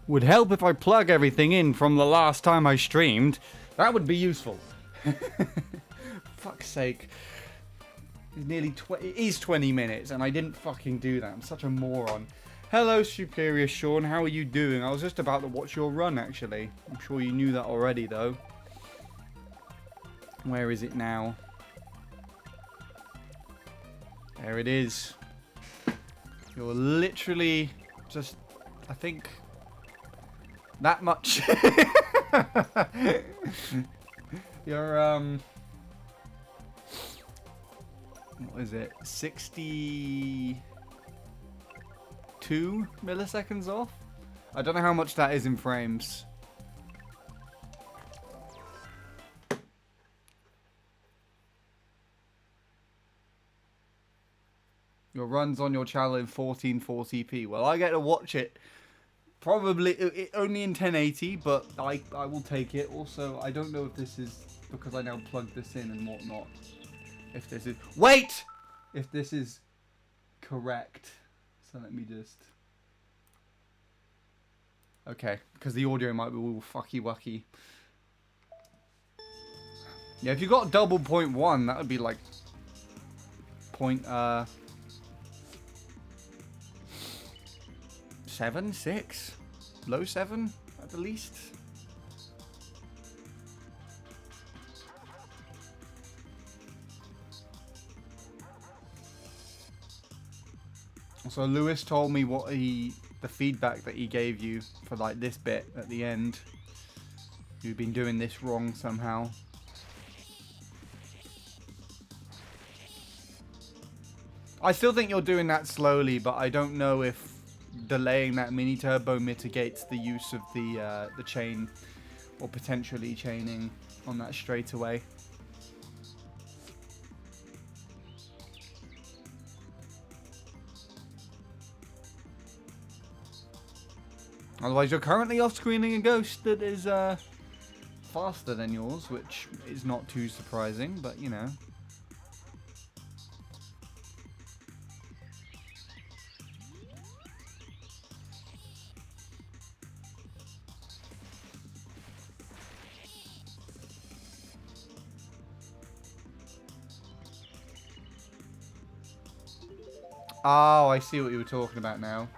Would help if I plug everything in from the last time I streamed. That would be useful. Fuck's sake. It is 20 minutes and I didn't fucking do that. I'm such a moron. Hello, Superior Sean. How are you doing? I was just about to watch your run, actually. I'm sure you knew that already, though. Where is it now? There it is. You're literally just, I think, that much. You're, what is it? 62 milliseconds off? I don't know how much that is in frames. Your run's on your channel in 1440p. Well, I get to watch it probably only in 1080, but I will take it. Also, I don't know if this is because I now plug this in and whatnot. If this is... Wait! If this is correct. So let me just... Okay, because the audio might be all fucky-wucky. Yeah, if you got double 0.1, that would be like... Point, 7, 6? Low 7, at the least? So Lewis told me what the feedback that he gave you for like this bit at the end. You've been doing this wrong somehow. I still think you're doing that slowly, but I don't know if delaying that mini turbo mitigates the use of the chain or potentially chaining on that straightaway. Otherwise, you're currently off-screening a ghost that is faster than yours, which is not too surprising, but you know. Oh, I see what you were talking about now.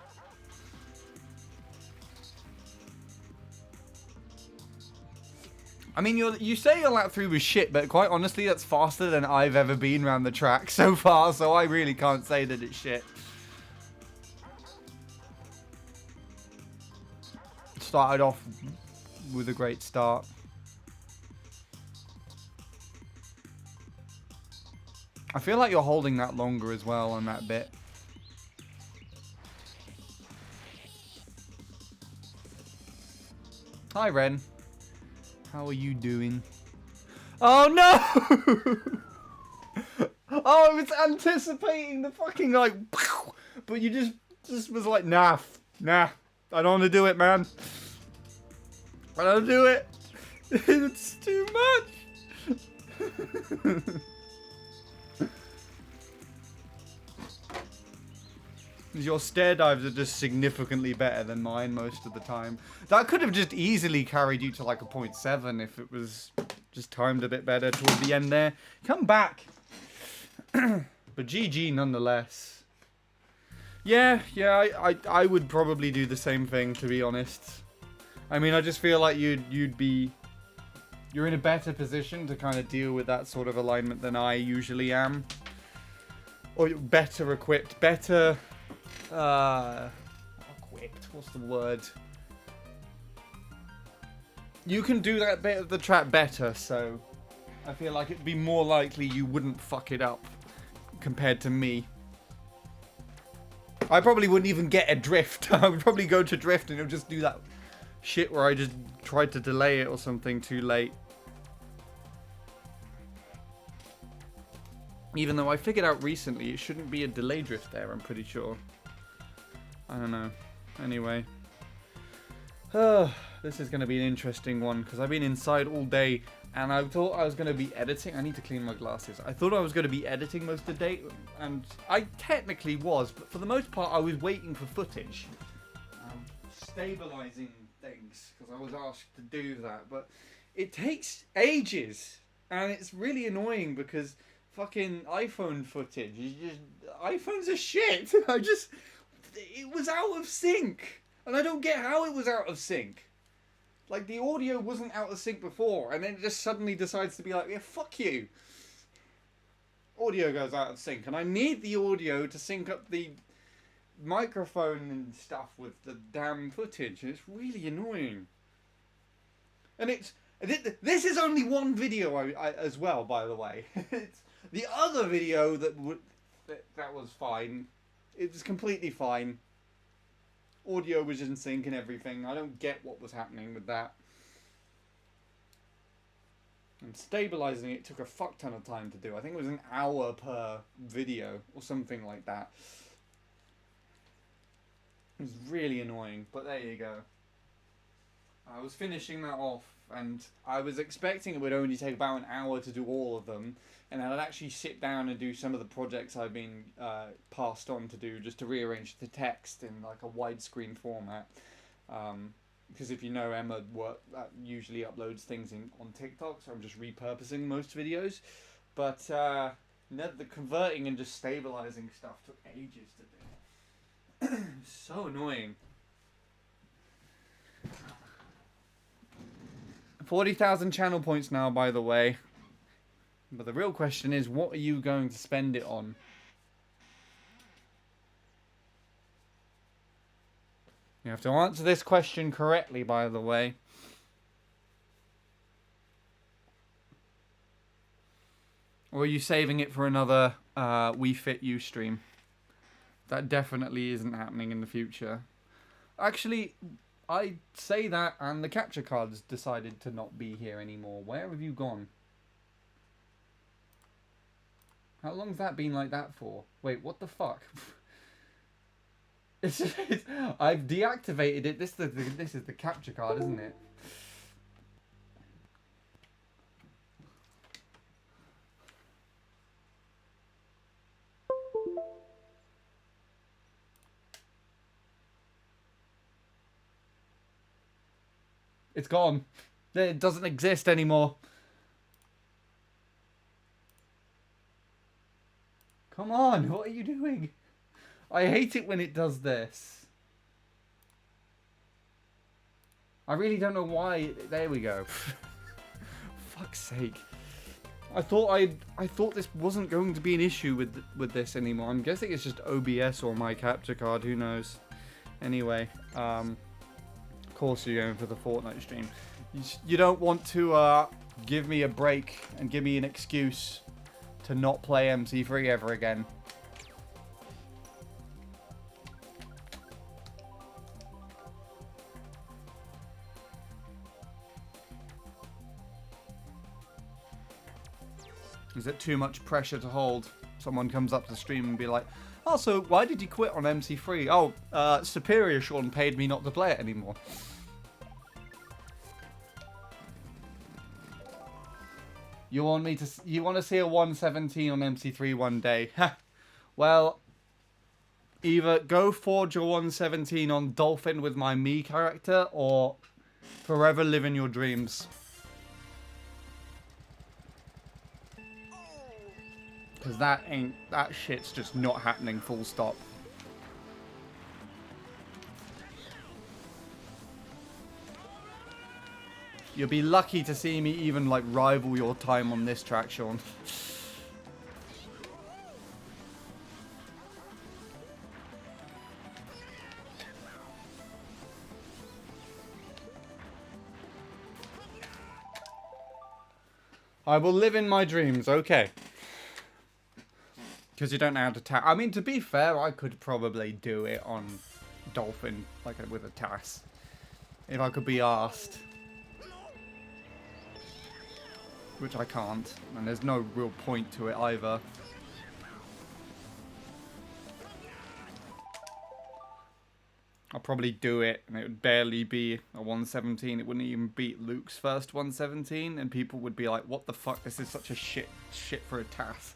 I mean, you say your lap 3 was shit, but quite honestly, that's faster than I've ever been around the track so far, so I really can't say that it's shit. Started off with a great start. I feel like you're holding that longer as well on that bit. Hi, Ren. How are you doing? Oh no! Oh, I was anticipating the fucking like, but you just was like, nah, I don't want to do it, man. I don't do it. It's too much. Your stair dives are just significantly better than mine most of the time. That could have just easily carried you to like a 0.7 if it was just timed a bit better towards the end there. Come back. But GG nonetheless. Yeah, I would probably do the same thing, to be honest. I mean, I just feel like you're in a better position to kind of deal with that sort of alignment than I usually am. Or you're better equipped, better... equipped, what's the word? You can do that bit of the track better, so I feel like it'd be more likely you wouldn't fuck it up compared to me. I probably wouldn't even get a drift. I would probably go to drift and it'll just do that shit where I just tried to delay it or something too late. Even though I figured out recently it shouldn't be a delay drift there, I'm pretty sure. I don't know. Anyway. This is going to be an interesting one because I've been inside all day and I thought I was going to be editing. I need to clean my glasses. I thought I was going to be editing most of the day and I technically was, but for the most part I was waiting for footage. stabilizing things because I was asked to do that, but it takes ages and it's really annoying because fucking iPhone footage is just iPhones are shit. It was out of sync and I don't get how it was out of sync. Like the audio wasn't out of sync before and then it just suddenly decides to be like, yeah, fuck you. Audio goes out of sync and I need the audio to sync up the microphone and stuff with the damn footage. It's really annoying. And this is only one video I as well, by the way. It's the other video that was fine. It was completely fine. Audio was in sync and everything. I don't get what was happening with that. And stabilizing it took a fuck ton of time to do. I think it was an hour per video or something like that. It was really annoying, but there you go. I was finishing that off, and I was expecting it would only take about an hour to do all of them, and I'd actually sit down and do some of the projects I've been passed on to do, just to rearrange the text in like a widescreen format. Because if you know, Emma usually uploads things on TikTok, so I'm just repurposing most videos. But the converting and just stabilizing stuff took ages to do. So annoying. 40,000 channel points now, by the way. But the real question is, what are you going to spend it on? You have to answer this question correctly, by the way. Or are you saving it for another We Fit You stream? That definitely isn't happening in the future. Actually, I say that and the capture cards decided to not be here anymore. Where have you gone? How long's that been like that for? Wait, what the fuck? I've deactivated it. This is the capture card, isn't it? It's gone. It doesn't exist anymore. Come on, what are you doing? I hate it when it does this. I really don't know why. There we go. Fuck's sake. I thought this wasn't going to be an issue with this anymore. I'm guessing it's just OBS or my capture card. Who knows? Anyway, of course you're going for the Fortnite stream. You don't want to give me a break and give me an excuse to not play MC3 ever again. Is it too much pressure to hold? Someone comes up to the stream and be like, oh, so why did you quit on MC3? Oh, Superior Sean paid me not to play it anymore. You want to see a 117 on MC3 one day? Well, either go forge your 117 on Dolphin with my Mii character, or forever live in your dreams. Because that shit's just not happening, full stop. You'll be lucky to see me even, like, rival your time on this track, Sean. I will live in my dreams, okay. Because you don't know how to tap. I mean, to be fair, I could probably do it on Dolphin, like with a TAS. If I could be asked. Which I can't, and there's no real point to it either. I'll probably do it, and it would barely be a 117. It wouldn't even beat Luke's first 117, and people would be like, what the fuck, this is such a shit for a TAS.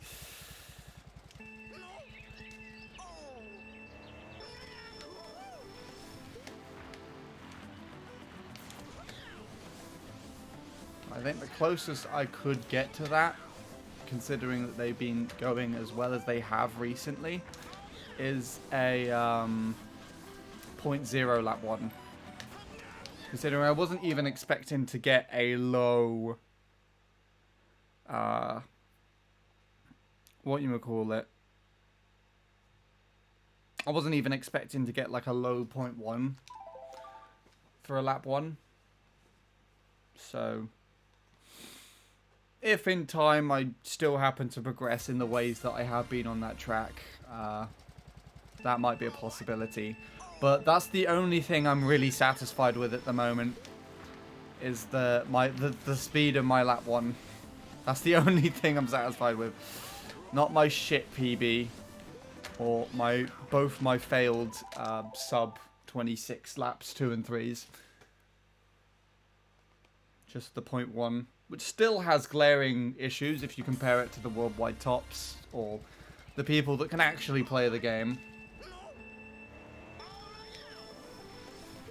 I think the closest I could get to that, considering that they've been going as well as they have recently, is a 0.0 lap 1. Considering I wasn't even expecting to get a low, what you would call it. I wasn't even expecting to get like a low 0.1 for a lap 1. So, if in time I still happen to progress in the ways that I have been on that track, that might be a possibility. But that's the only thing I'm really satisfied with at the moment, is the speed of my lap 1. That's the only thing I'm satisfied with. Not my shit PB, or both my failed sub 26 laps 2 and 3s. Just the 0.1, which still has glaring issues if you compare it to the worldwide tops or the people that can actually play the game.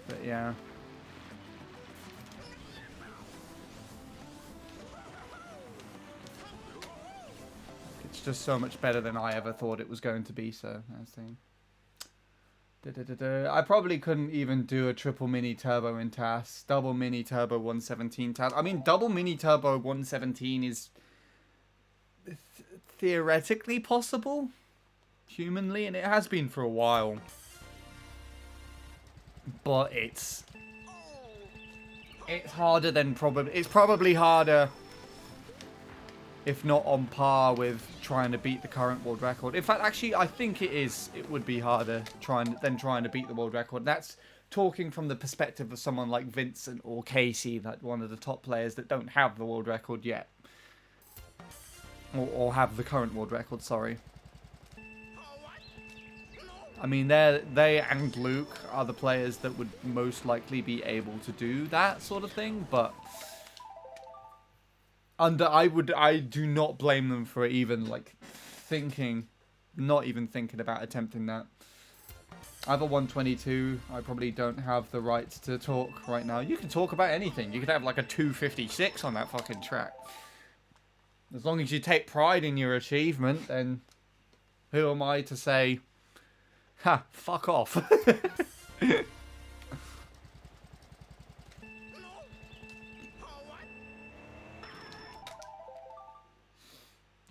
But yeah. It's just so much better than I ever thought it was going to be, so that's the thing. I probably couldn't even do a triple mini turbo in TAS. Double mini turbo 117 TAS. I mean, double mini turbo 117 is theoretically possible, humanly, and it has been for a while. But it's harder than probably. It's probably harder, if not on par with trying to beat the current world record. In fact, actually, I think it would be harder trying to beat the world record. That's talking from the perspective of someone like Vincent or Casey, that one of the top players that don't have the world record yet. Or have the current world record, sorry. I mean, they and Luke are the players that would most likely be able to do that sort of thing, but I do not blame them for even like not even thinking about attempting that. I have a 122. I probably don't have the right to talk right now. You can talk about anything. You could have like a 256 on that fucking track. As long as you take pride in your achievement, then who am I to say, ha, fuck off.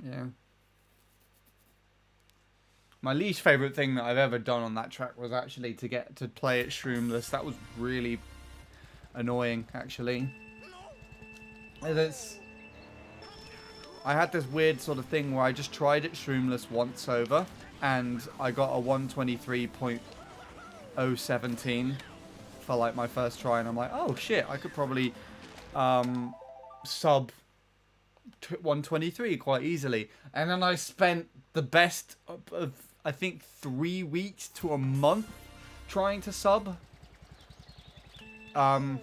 Yeah. My least favourite thing that I've ever done on that track was actually to get to play it shroomless. That was really annoying, actually. I had this weird sort of thing where I just tried it shroomless once over, and I got a 123.017 for like my first try, and I'm like, oh shit, I could probably sub 123 quite easily. And then I spent the best of I think 3 weeks to a month trying to sub. Oh,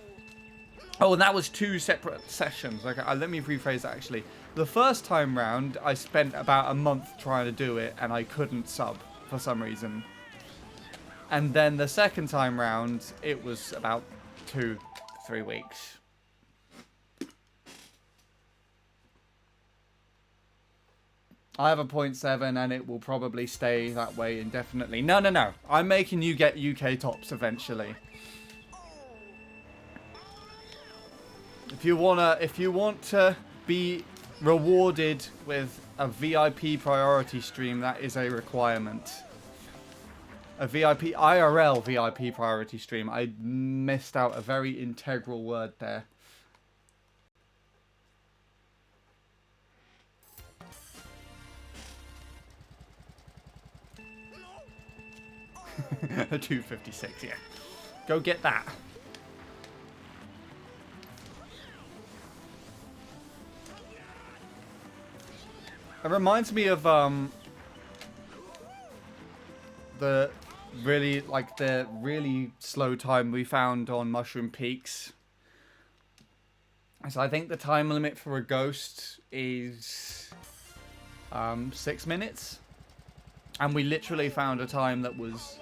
and that was 2 separate sessions. Okay, let me rephrase that actually. The first time round, I spent about a month trying to do it, and I couldn't sub for some reason. And then the second time round, it was about 2-3 weeks. I have a 0.7 and it will probably stay that way indefinitely. No. I'm making you get UK tops eventually. If you want to be rewarded with a VIP priority stream, that is a requirement. A IRL VIP priority stream. I missed out a very integral word there. A 256, yeah. Go get that. It reminds me of the really slow time we found on Mushroom Peaks. So I think the time limit for a ghost is 6 minutes. And we literally found a time that was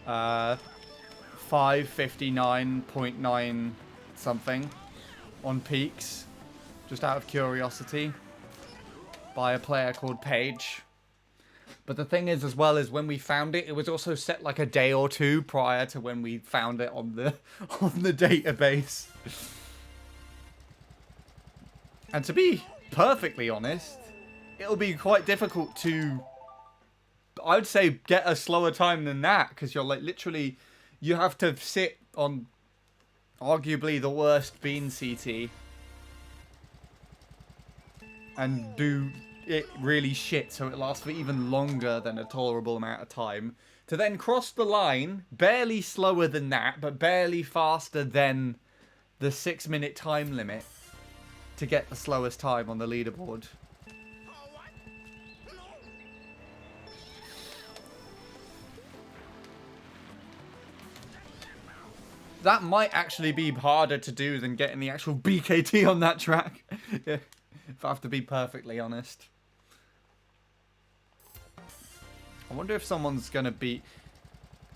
5:59.9 something on Peaks. just out of curiosity, by a player called Paige. But the thing is, as well, is when we found it, it was also set like a day or two prior to when we found it on the database. And to be perfectly honest, it'll be quite difficult to, I would say, get a slower time than that, because you're like literally, you have to sit on arguably the worst bean CT and do it really shit so it lasts for even longer than a tolerable amount of time, to then cross the line barely slower than that but barely faster than the 6-minute time limit to get the slowest time on the leaderboard. That might actually be harder to do than getting the actual BKT on that track. Yeah, if I have to be perfectly honest. I wonder if someone's going to beat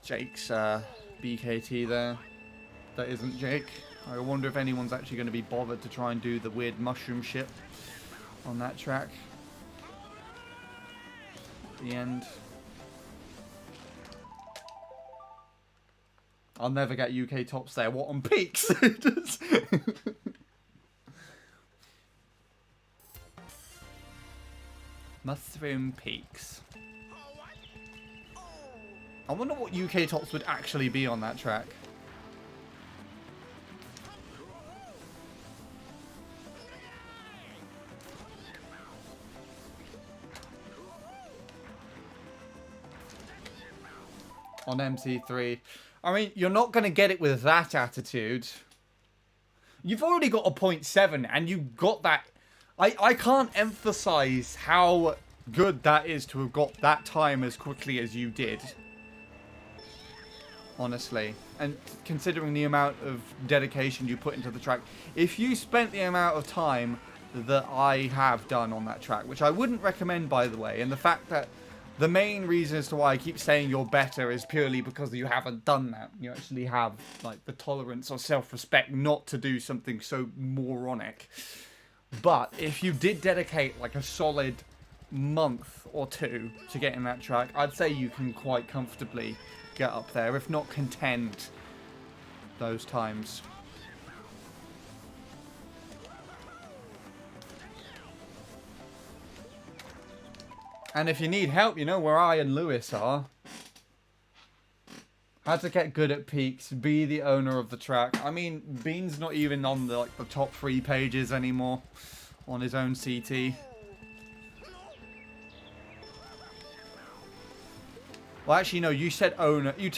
Jake's BKT there. That isn't Jake. I wonder if anyone's actually going to be bothered to try and do the weird mushroom shit on that track. At the end. I'll never get UK tops there. What, on peaks? Mushroom peaks. I wonder what UK tops would actually be on that track. On MC3. I mean, you're not going to get it with that attitude. You've already got a 0.7 and you got that. I can't emphasize how good that is to have got that time as quickly as you did. Honestly. And considering the amount of dedication you put into the track. If you spent the amount of time that I have done on that track, which I wouldn't recommend, by the way, and the fact that the main reason as to why I keep saying you're better is purely because you haven't done that. You actually have like the tolerance or self-respect not to do something so moronic. But if you did dedicate like a solid month or two to getting that track, I'd say you can quite comfortably get up there, if not contend those times. And if you need help, you know where I and Lewis are. How to get good at peaks, be the owner of the track. I mean, Bean's not even on the top 3 pages anymore on his own CT. Well, actually, no, you said owner. You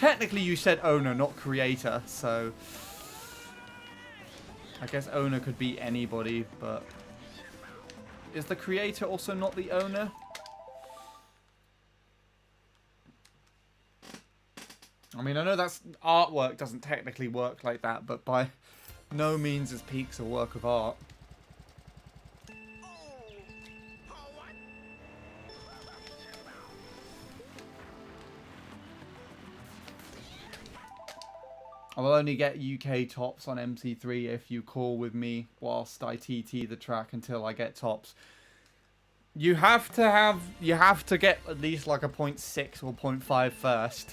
said owner, not creator, so I guess owner could be anybody, but is the creator also not the owner? I mean, I know that's artwork doesn't technically work like that, but by no means is Peaks a work of art. I will only get UK tops on MC3 if you call with me whilst I TT the track until I get tops. You have to get at least like a 0.6 or 0.5 first.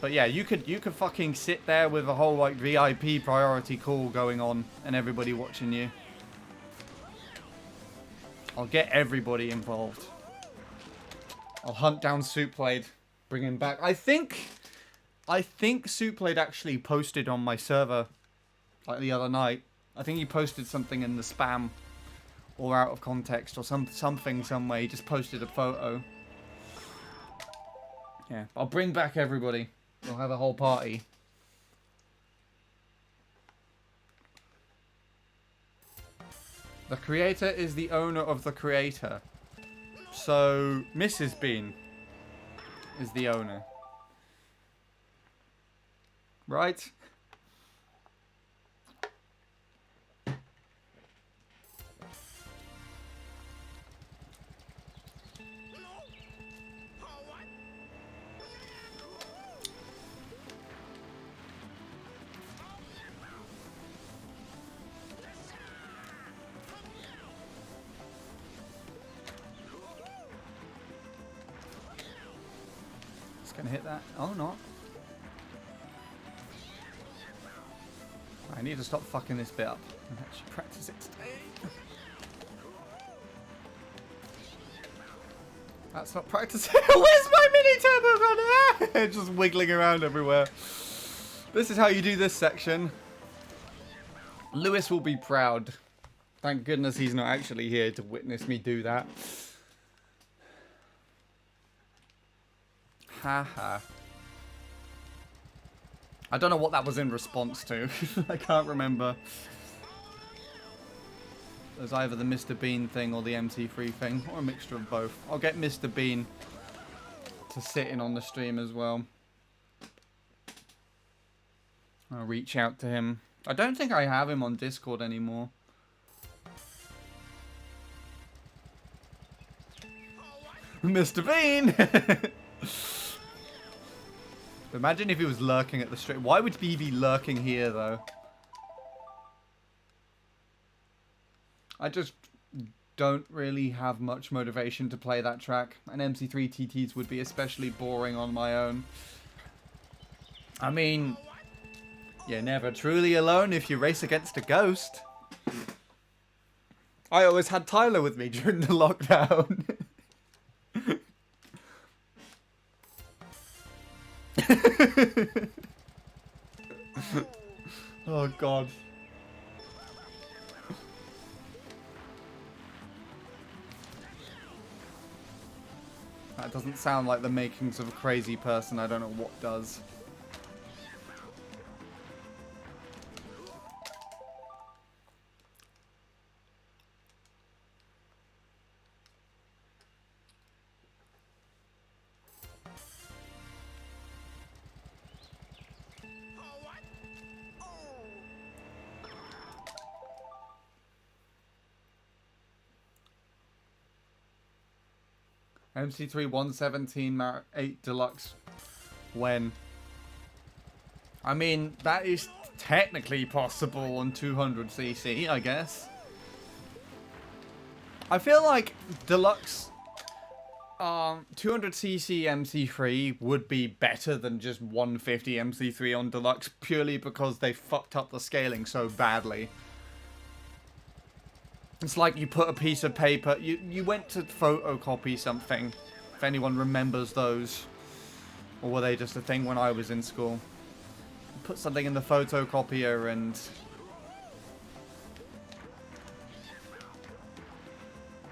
But yeah, you could fucking sit there with a whole like VIP priority call going on and everybody watching you. I'll get everybody involved. I'll hunt down Soupblade, bring him back. I think Soupblade actually posted on my server like the other night. I think he posted something in the spam or out of context or something some way. He just posted a photo. Yeah, I'll bring back everybody. We'll have a whole party. The creator is the owner of the creator. So, Mrs. Bean is the owner. Right? Gonna hit that. Oh, not. I need to stop fucking this bit up and actually practice it today. That's not practicing. Where's my mini turbo gun? Just wiggling around everywhere. This is how you do this section. Lewis will be proud. Thank goodness he's not actually here to witness me do that. Haha. I don't know what that was in response to. I can't remember. It was either the Mr. Bean thing or the MC3 thing, or a mixture of both. I'll get Mr. Bean to sit in on the stream as well. I'll reach out to him. I don't think I have him on Discord anymore. Mr. Bean! Imagine if he was lurking at the stream. Why would he be lurking here, though? I just don't really have much motivation to play that track. And MC3 TTs would be especially boring on my own. I mean, you're never truly alone if you race against a ghost. I always had Tyler with me during the lockdown. Oh, God. That doesn't sound like the makings of a crazy person. I don't know what does. MC3 117 8 Deluxe. When? I mean, that is technically possible on 200cc, I guess. I feel like Deluxe 200cc MC3 would be better than just 150 MC3 on Deluxe, purely because they fucked up the scaling so badly. It's like you put a piece of paper, you went to photocopy something, if anyone remembers those. Or were they just a thing when I was in school? You put something in the photocopier and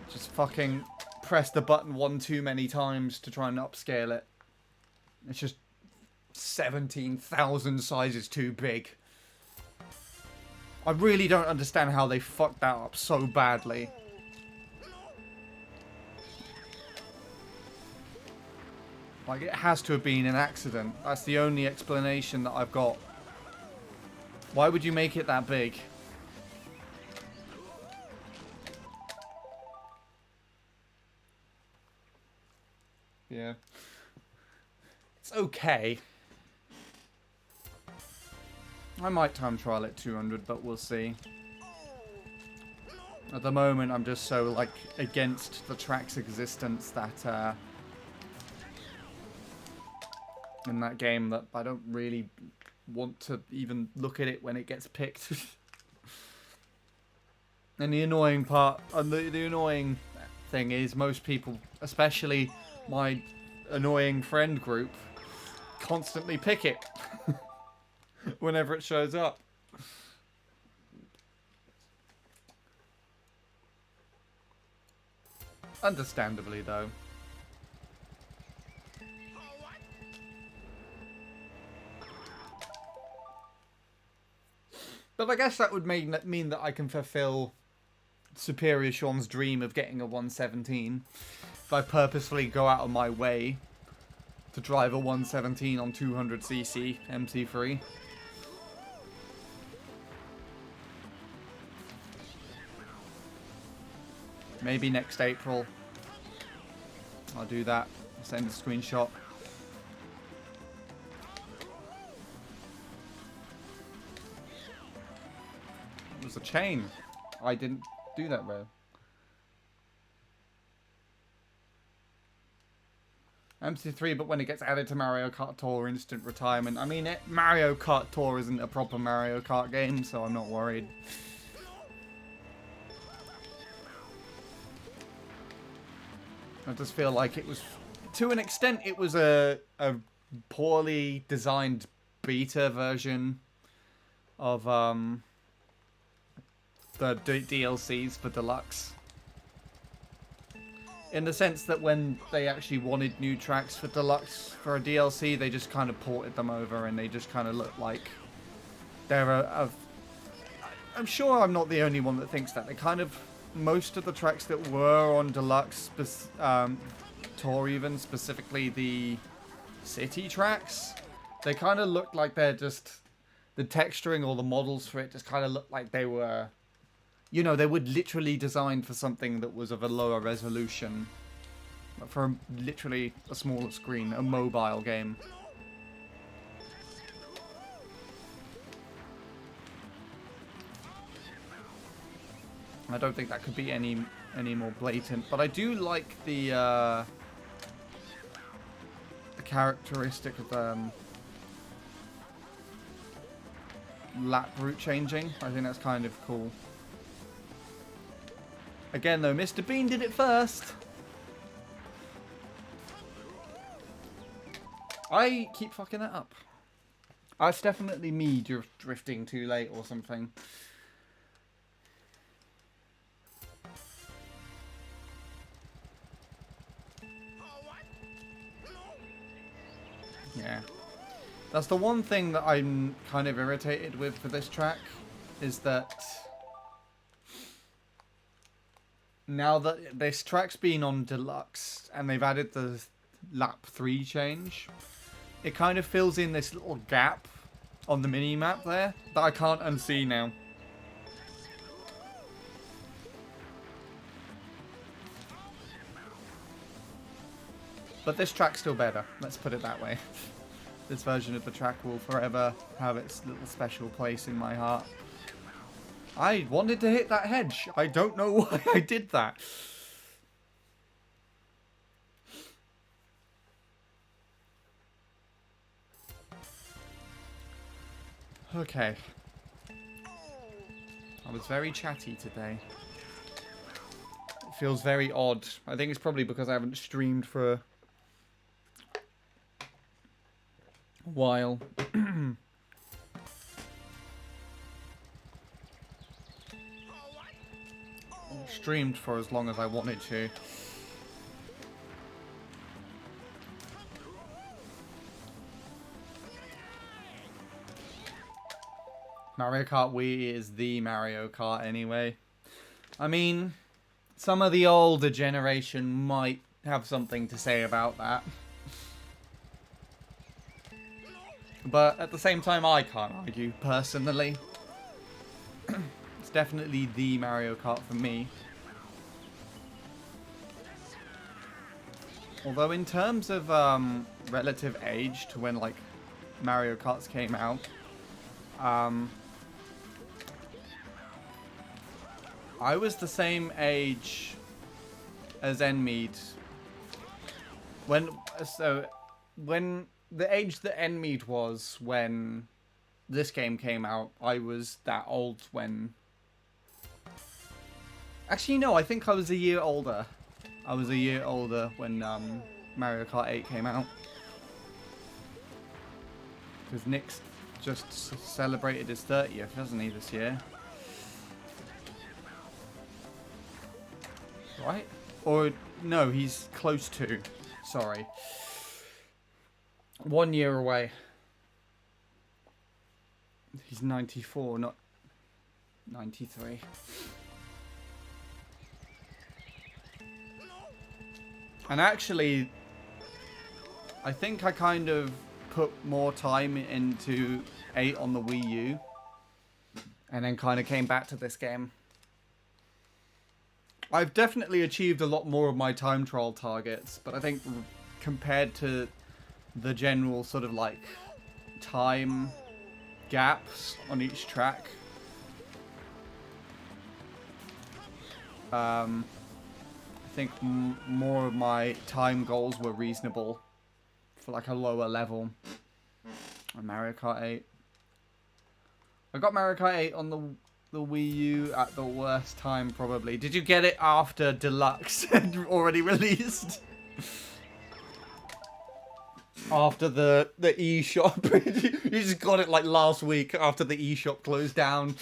just fucking press the button one too many times to try and upscale it. It's just 17,000 sizes too big. I really don't understand how they fucked that up so badly. Like, it has to have been an accident. That's the only explanation that I've got. Why would you make it that big? Yeah. It's okay. I might time trial at 200, but we'll see. At the moment, I'm just so, like, against the track's existence that, in that game, that I don't really want to even look at it when it gets picked. And the annoying part, the annoying thing is most people, especially my annoying friend group, constantly pick it. Whenever it shows up. Understandably, though. But I guess that would mean that I can fulfill Superior Sean's dream of getting a 117 if I purposefully go out of my way to drive a 117 on 200cc MC3. Maybe next April. I'll do that. Send a screenshot. It was a chain. I didn't do that well. MC3, but when it gets added to Mario Kart Tour, instant retirement. I mean, Mario Kart Tour isn't a proper Mario Kart game, so I'm not worried. I just feel like it was, to an extent, it was a poorly designed beta version of the DLCs for Deluxe. In the sense that when they actually wanted new tracks for Deluxe for a DLC, they just kind of ported them over and they just kind of look like they're I'm sure I'm not the only one that thinks that. They kind of, most of the tracks that were on Deluxe Tour even, specifically the city tracks, they kind of looked like they're just, the texturing or the models for it just kind of looked like they were, you know, they were literally designed for something that was of a lower resolution. For literally a smaller screen, a mobile game. I don't think that could be any more blatant. But I do like the characteristic of lap route changing. I think that's kind of cool. Again, though, Mr. Bean did it first. I keep fucking that up. It's definitely me drifting too late or something. Yeah. That's the one thing that I'm kind of irritated with for this track, is that now that this track's been on Deluxe and they've added the lap 3 change, it kind of fills in this little gap on the mini-map there that I can't unsee now. But this track's still better, let's put it that way. This version of the track will forever have its little special place in my heart. I wanted to hit that hedge. I don't know why I did that. Okay. I was very chatty today. It feels very odd. I think it's probably because I haven't streamed for a while. Streamed for as long as I wanted to. Mario Kart Wii is the Mario Kart anyway. I mean, some of the older generation might have something to say about that. But at the same time, I can't argue, personally. It's definitely the Mario Kart for me. Although in terms of relative age to when like Mario Karts came out, I was the same age as Enmead. When the age that Enmead was when this game came out, I was that old when... Actually, no, I think I was a year older. I was a year older when Mario Kart 8 came out. Because Nick's just celebrated his 30th, hasn't he, this year? Right? Or, no, he's close to. Sorry. 1 year away. He's 94, not 93. And actually, I think I kind of put more time into 8 on the Wii U. And then kind of came back to this game. I've definitely achieved a lot more of my time trial targets. But I think compared to the general sort of like time gaps on each track, I think more of my time goals were reasonable for like a lower level. And Mario Kart 8. I got Mario Kart 8 on the Wii U at the worst time, probably. Did you get it after Deluxe had already released? After the eShop. You just got it like last week after the eShop closed down.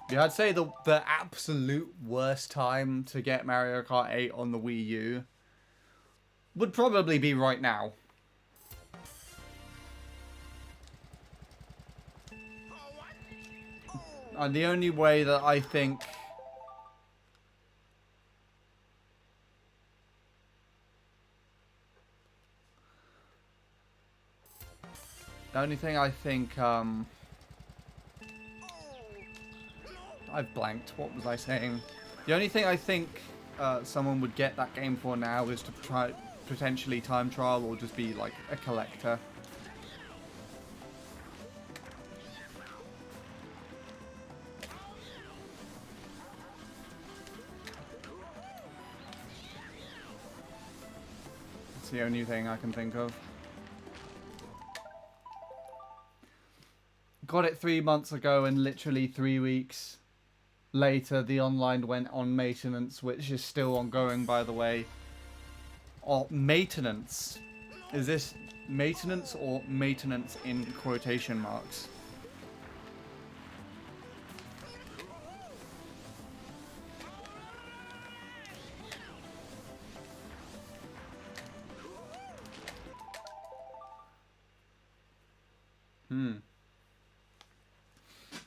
Yeah, I'd say the absolute worst time to get Mario Kart 8 on the Wii U would probably be right now. And the only way that I think... The only thing I think, I've blanked. What was I saying? The only thing I think someone would get that game for now is to try potentially time trial or just be like a collector. That's the only thing I can think of. Got it 3 months ago and literally 3 weeks later the online went on maintenance, which is still ongoing, by the way. Or maintenance. Is this maintenance or maintenance in quotation marks?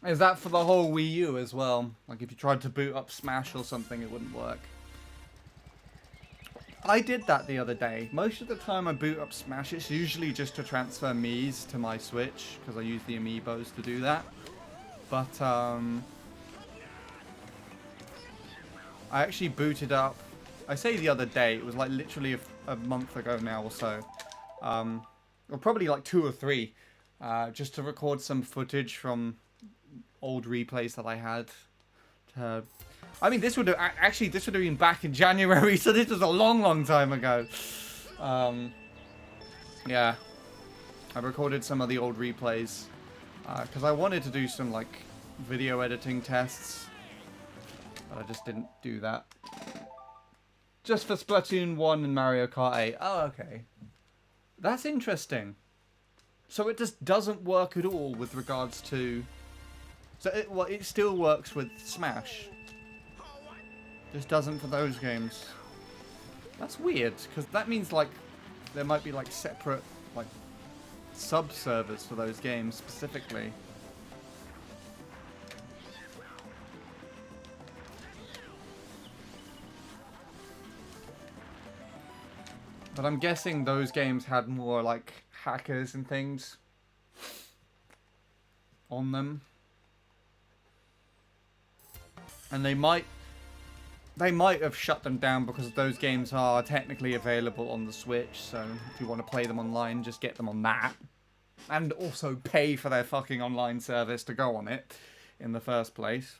Is that for the whole Wii U as well? Like if you tried to boot up Smash or something, it wouldn't work. I did that the other day. Most of the time I boot up Smash, it's usually just to transfer Mii's to my Switch, because I use the amiibos to do that. But, I actually booted up, I say the other day, it was like literally a month ago now or so. Or probably like 2 or 3, just to record some footage from old replays that I had. I mean, this would have actually been back in January, so this was a long time ago. Yeah, I recorded some of the old replays because I wanted to do some like video editing tests, but I just didn't do that. Just for Splatoon 1 and Mario Kart 8. Oh, okay, that's interesting. So it just doesn't work at all with regards to. So it still works with Smash. Just doesn't for those games. That's weird, because that means like there might be like separate like sub-servers for those games specifically. But I'm guessing those games had more like hackers and things on them. And they might have shut them down because those games are technically available on the Switch, so if you want to play them online, just get them on that. And also pay for their fucking online service to go on it in the first place.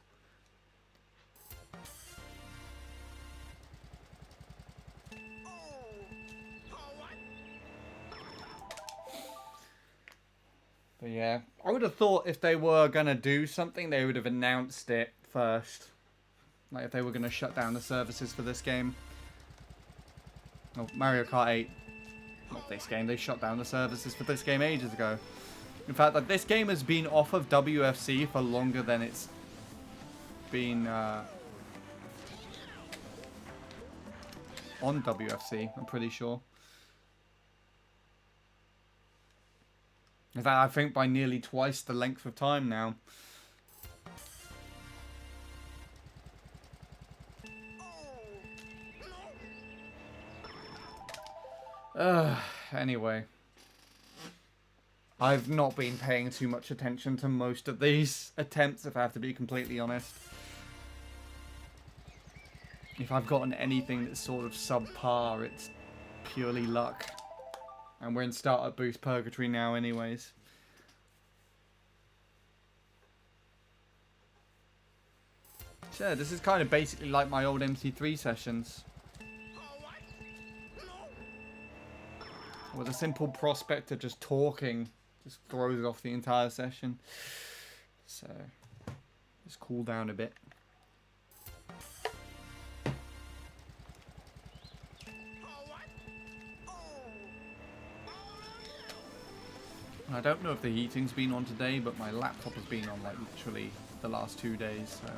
But yeah, I would have thought if they were going to do something, they would have announced it first. Like if they were going to shut down the services for this game. Oh, Mario Kart 8. Not this game. They shut down the services for this game ages ago. In fact, like, this game has been off of WFC for longer than it's been on WFC, I'm pretty sure. In fact, I think by nearly twice the length of time now. Anyway. I've not been paying too much attention to most of these attempts, if I have to be completely honest. If I've gotten anything that's sort of subpar, it's purely luck. And we're in startup boost purgatory now anyways. So this is kind of basically like my old MC3 sessions. With a simple prospect of just talking, just throws it off the entire session. So, just cool down a bit. I don't know if the heating's been on today, but my laptop has been on like literally the last 2 days, so...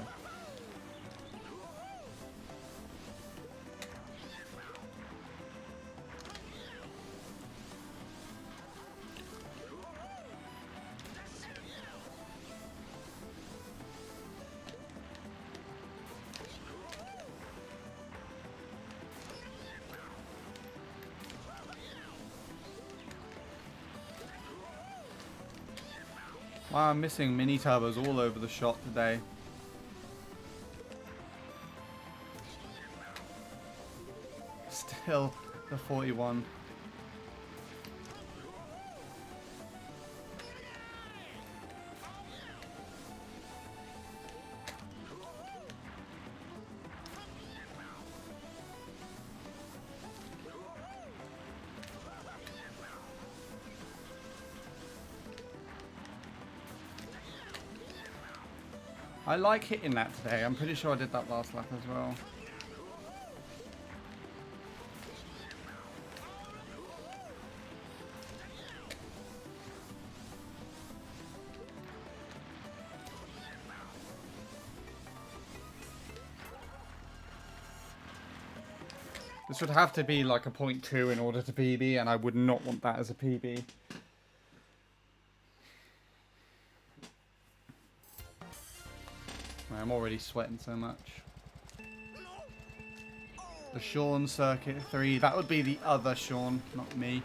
Wow, I'm missing mini turbos all over the shot today. Still the 41. I like hitting that today. I'm pretty sure I did that last lap as well. This would have to be like a 0.2 in order to PB, and I would not want that as a PB. I'm already sweating so much. The Sean Circuit 3. That would be the other Sean, not me.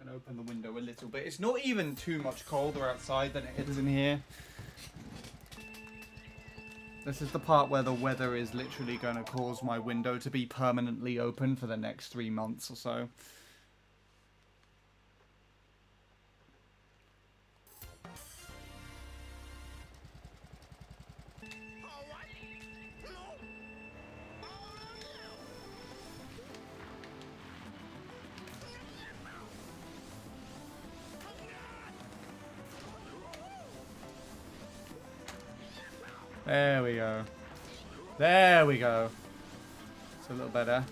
Gonna open the window a little bit. It's not even too much colder outside than it is in here. This is the part where the weather is literally going to cause my window to be permanently open for the next 3 months or so. There we go. There we go. It's a little better.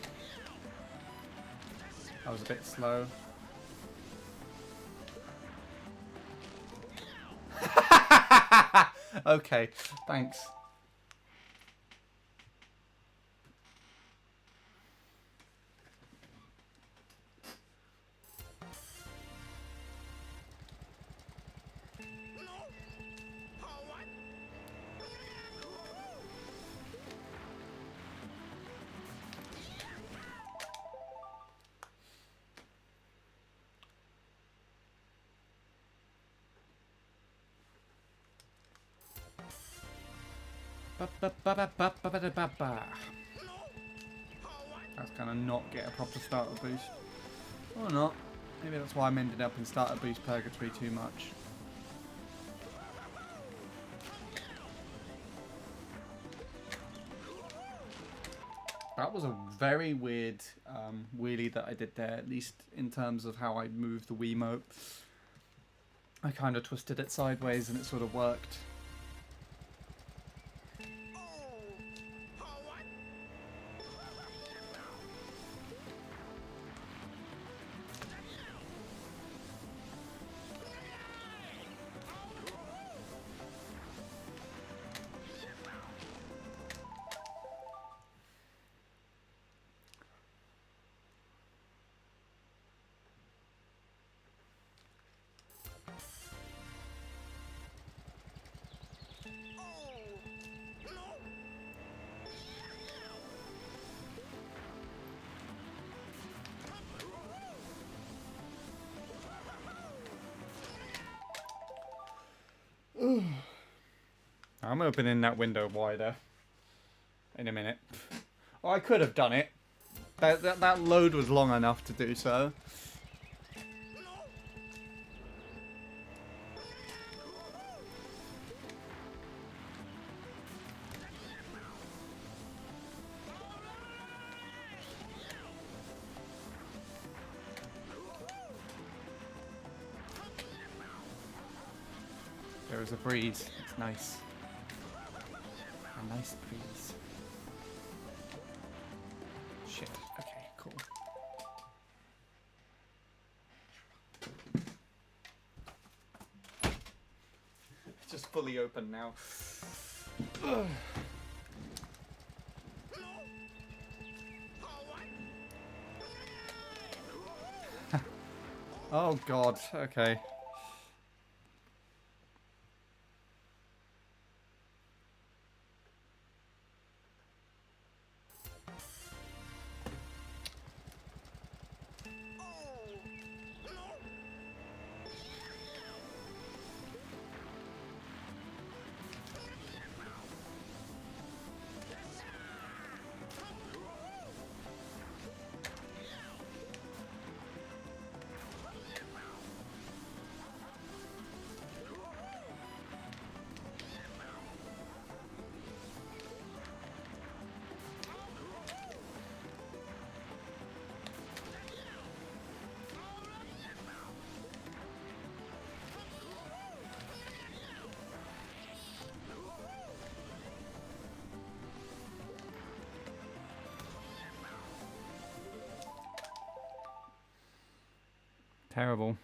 That was a bit slow. Okay, thanks. That's gonna not get a proper starter boost. Or not. Maybe that's why I'm ending up in starter boost purgatory too much. That was a very weird wheelie that I did there, at least in terms of how I moved the Wiimote. I kind of twisted it sideways and it sort of worked. I'm opening that window wider in a minute. Oh, I could have done it. That load was long enough to do so. There is a breeze. It's nice. A nice breeze. Shit. Okay, cool. It's just fully open now. Oh god, okay. Terrible.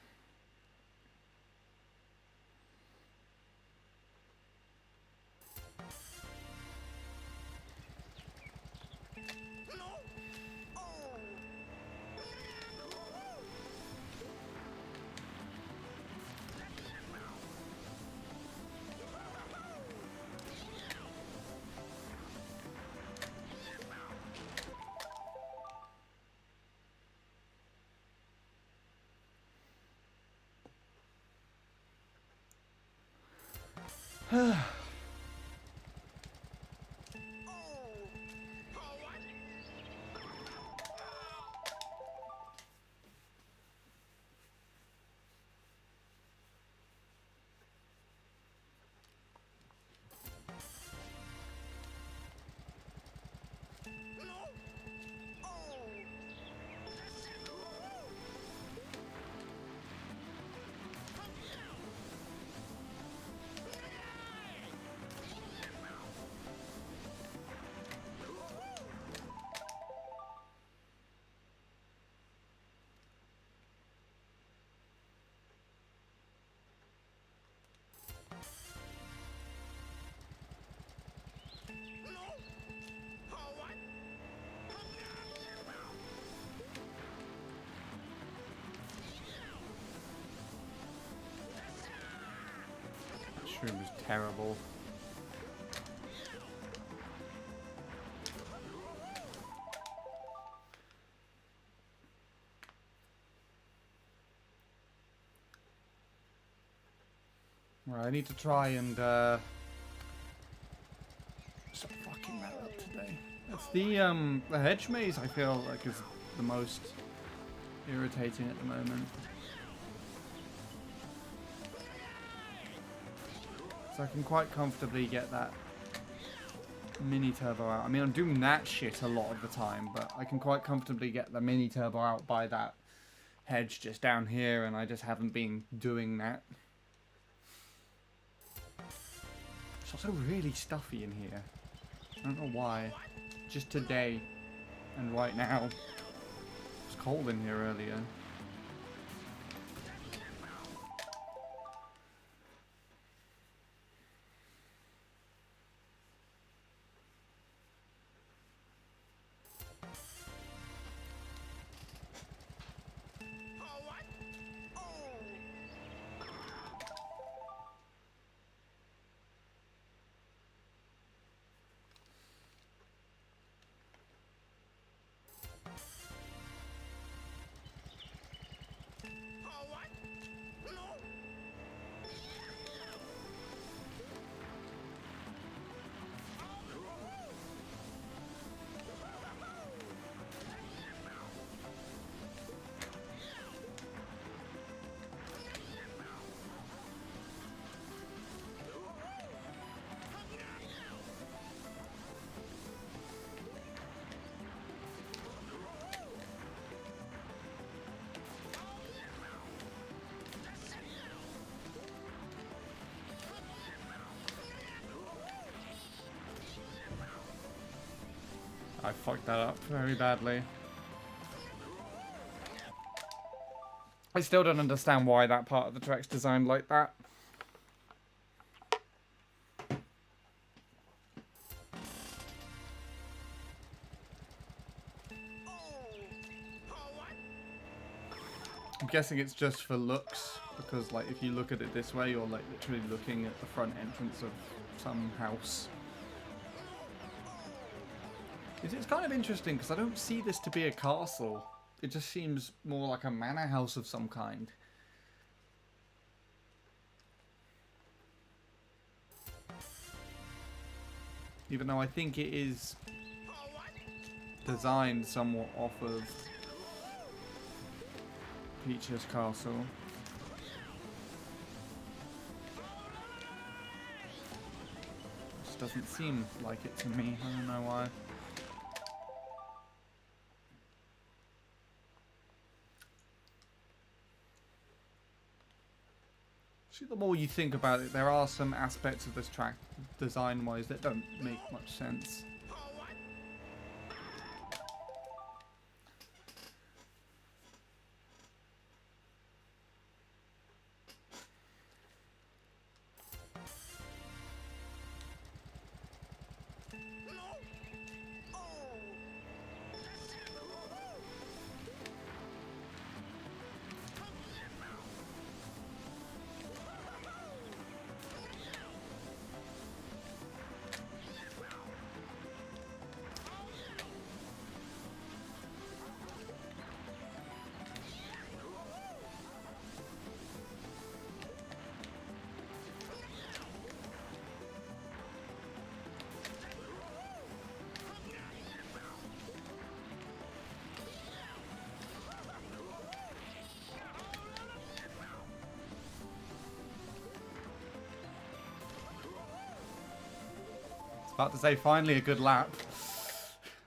Shroom was terrible. Right, I need to try and stop fucking that up today. It's the hedge maze I feel like is the most irritating at the moment. So I can quite comfortably get that mini turbo out. I mean, I'm doing that shit a lot of the time, but I can quite comfortably get the mini turbo out by that hedge just down here, and I just haven't been doing that. It's also really stuffy in here. I don't know why. Just today and right now. It was cold in here earlier. I fucked that up very badly. I still don't understand why that part of the track's designed like that. I'm guessing it's just for looks, because like if you look at it this way, you're like literally looking at the front entrance of some house. It's kind of interesting because I don't see this to be a castle. It just seems more like a manor house of some kind. Even though I think it is designed somewhat off of Peach's castle. Just doesn't seem like it to me. I don't know why. The more you think about it, there are some aspects of this track, design-wise, that don't make much sense. About to say, finally a good lap.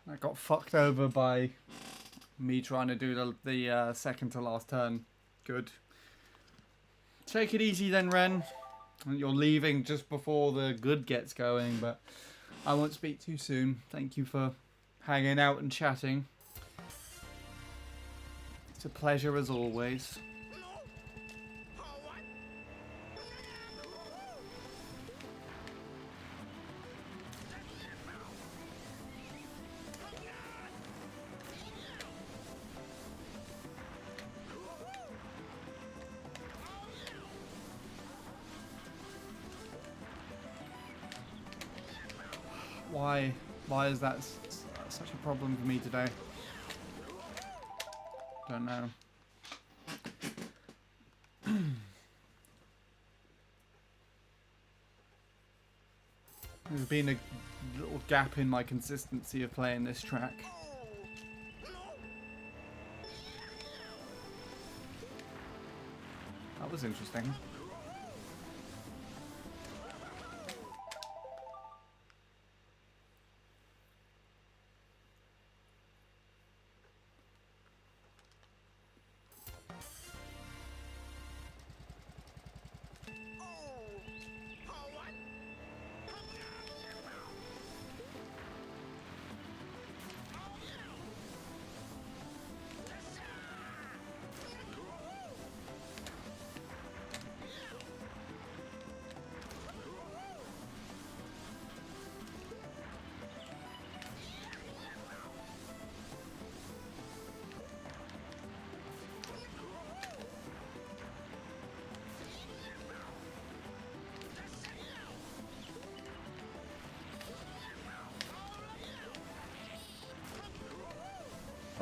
I got fucked over by me trying to do the second to last turn. Good. Take it easy then, Ren. You're leaving just before the good gets going, but I won't speak too soon. Thank you for hanging out and chatting. It's a pleasure as always. Why is that such a problem for me today? Don't know. There's been a little gap in my consistency of playing this track. That was interesting.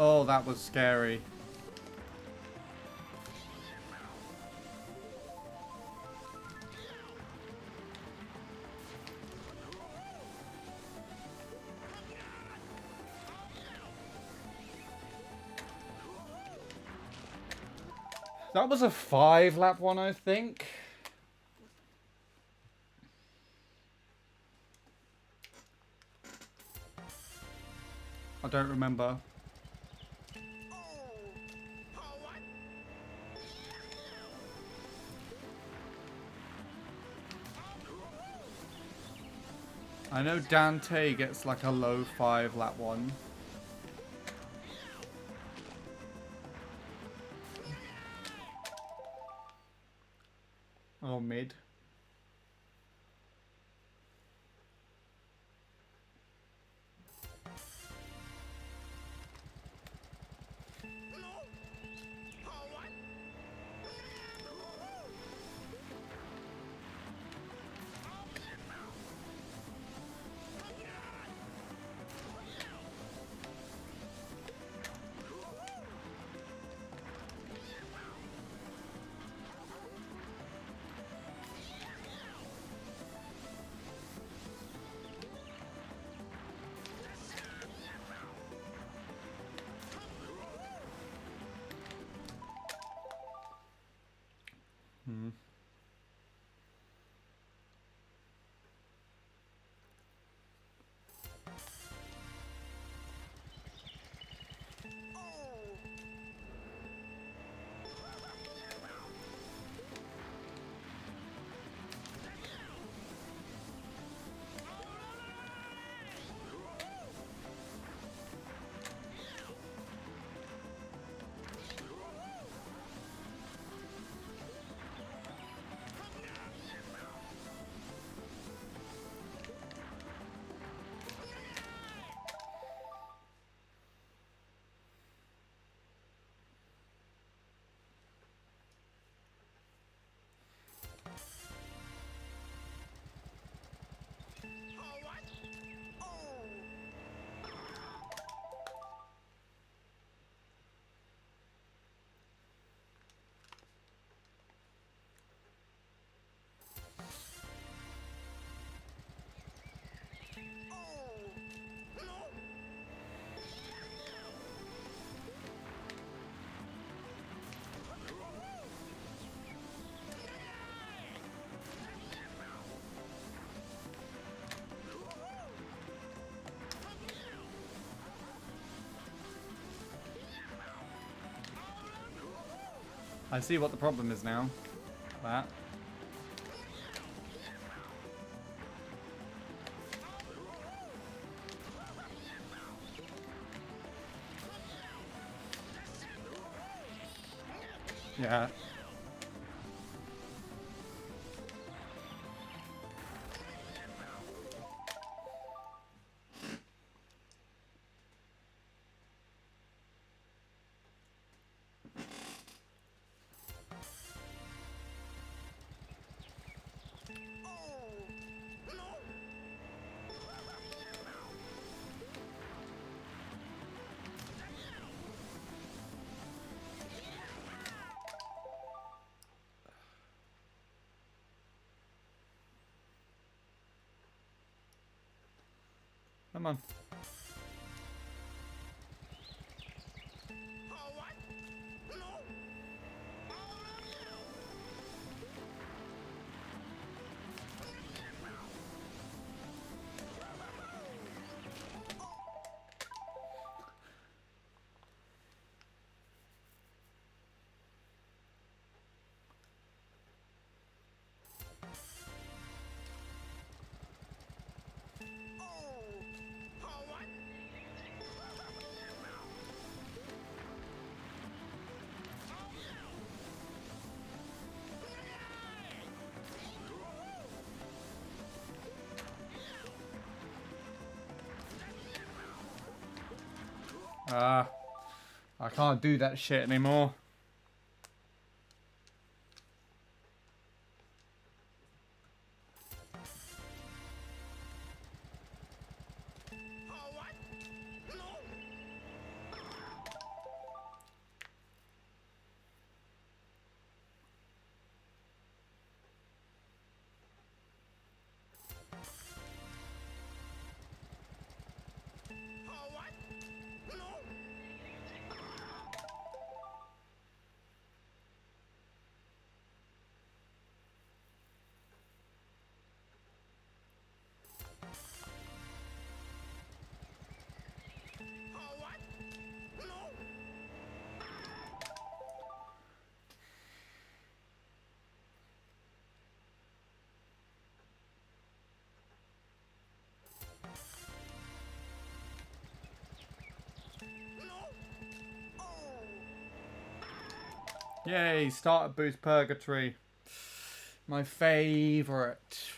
Oh, that was scary. That was a 5-lap one, I think. I don't remember. I know Dante gets like a low 5-lap one. Or mid. Hmm. I see what the problem is now. That. Yeah. Come on. I can't do that shit anymore. Yay, starter boost purgatory. My favorite.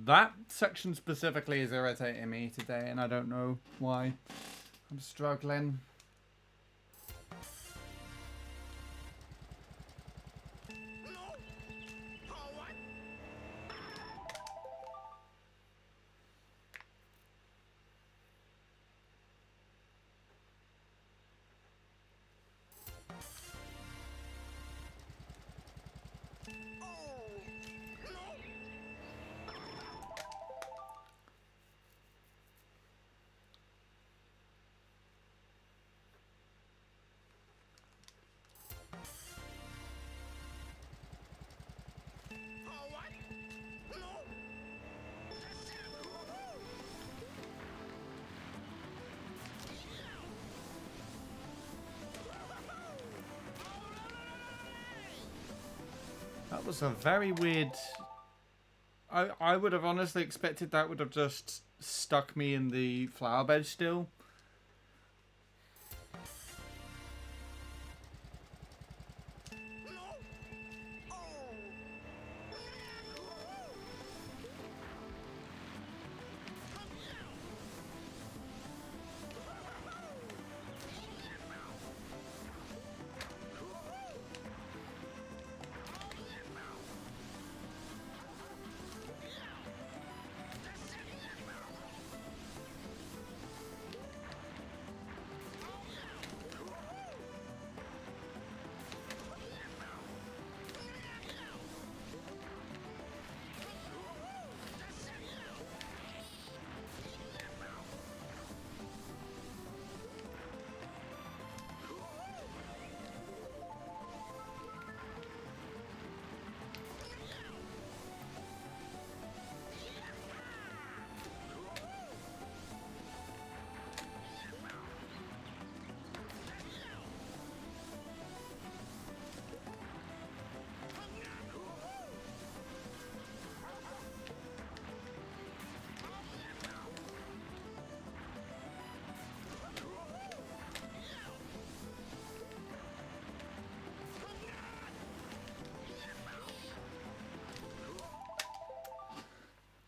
That section specifically is irritating me today, and I don't know why. I'm struggling. That was a very weird... I would have honestly expected that would have just stuck me in the flower bed still.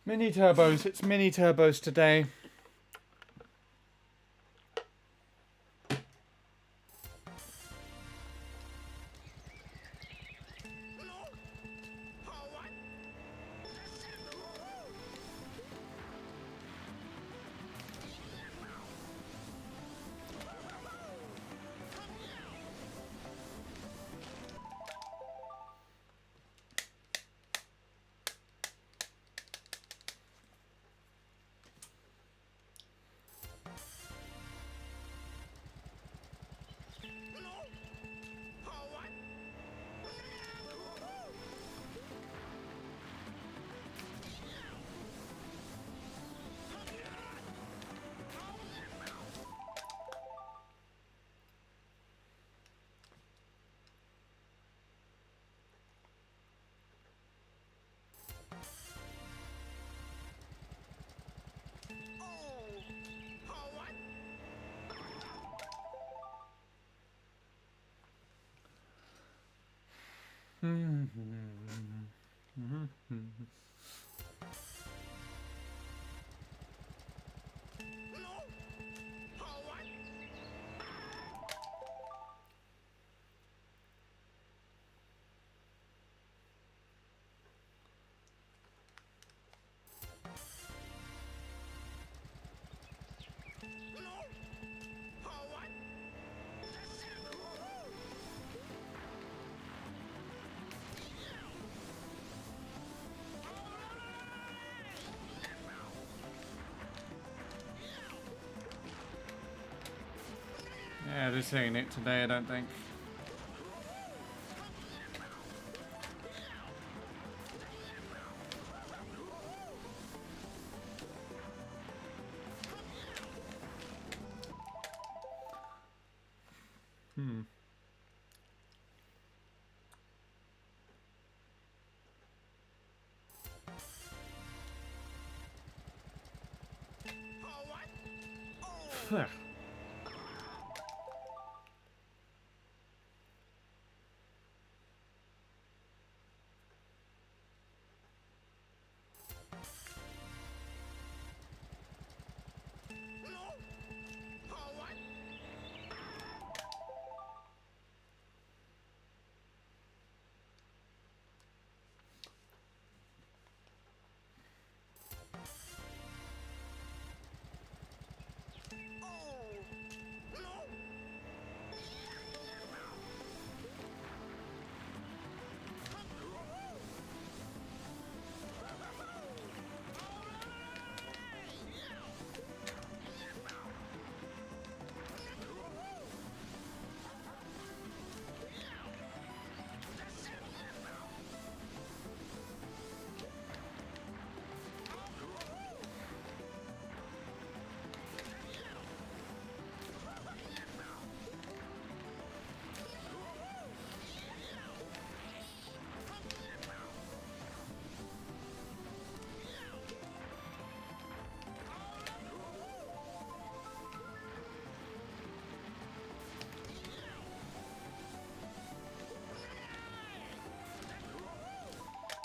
Mini turbos. It's mini turbos today. Yeah, this ain't it today, I don't think. Phew.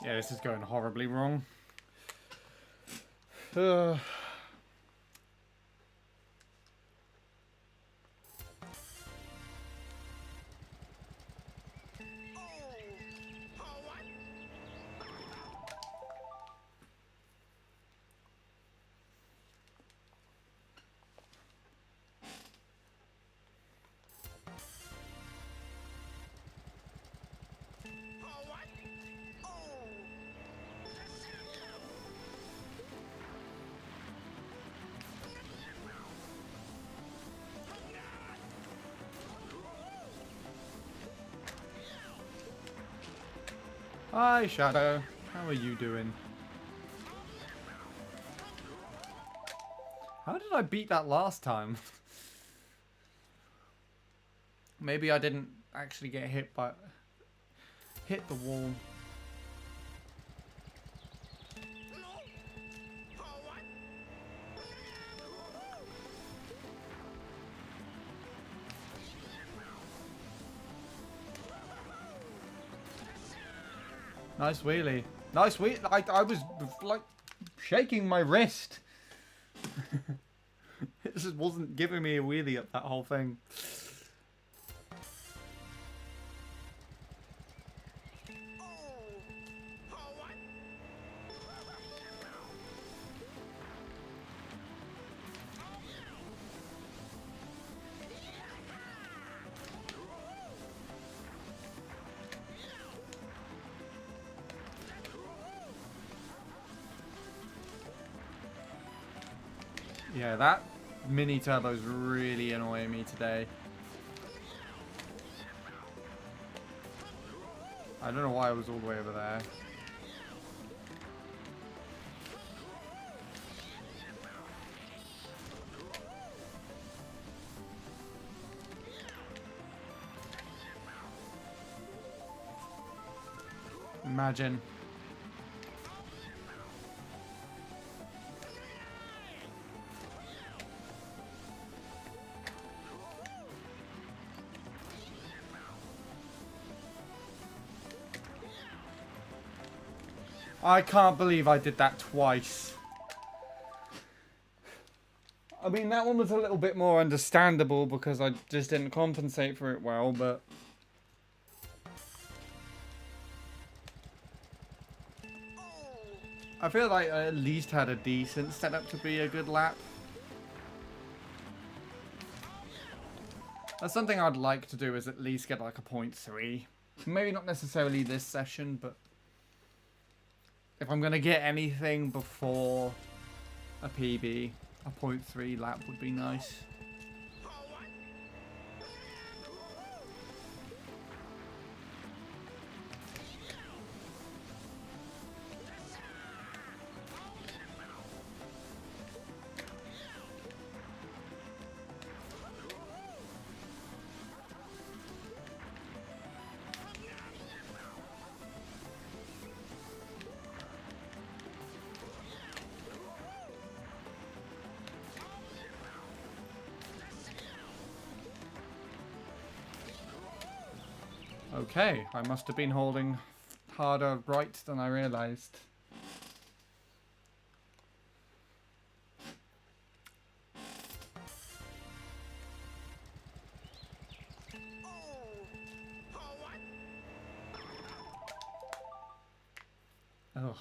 Yeah, this is going horribly wrong. Hi, Shadow. How are you doing? How did I beat that last time? Maybe I didn't actually get hit the wall. Nice wheelie. Nice wheelie. I was like shaking my wrist. It just wasn't giving me a wheelie up that whole thing. Yeah, that mini turbo's really annoying me today. I don't know why I was all the way over there. Imagine. I can't believe I did that twice. I mean, that one was a little bit more understandable because I just didn't compensate for it well, but... I feel like I at least had a decent setup to be a good lap. That's something I'd like to do, is at least get like a 0.3. Maybe not necessarily this session, but... if I'm going to get anything before a PB, a 0.3 lap would be nice. Okay, I must have been holding harder right than I realized. Ugh.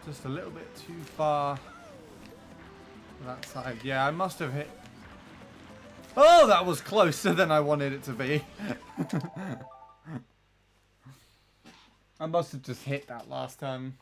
Just a little bit too far to that side. Yeah, I must have hit. Oh, that was closer than I wanted it to be. I must have just hit that last time.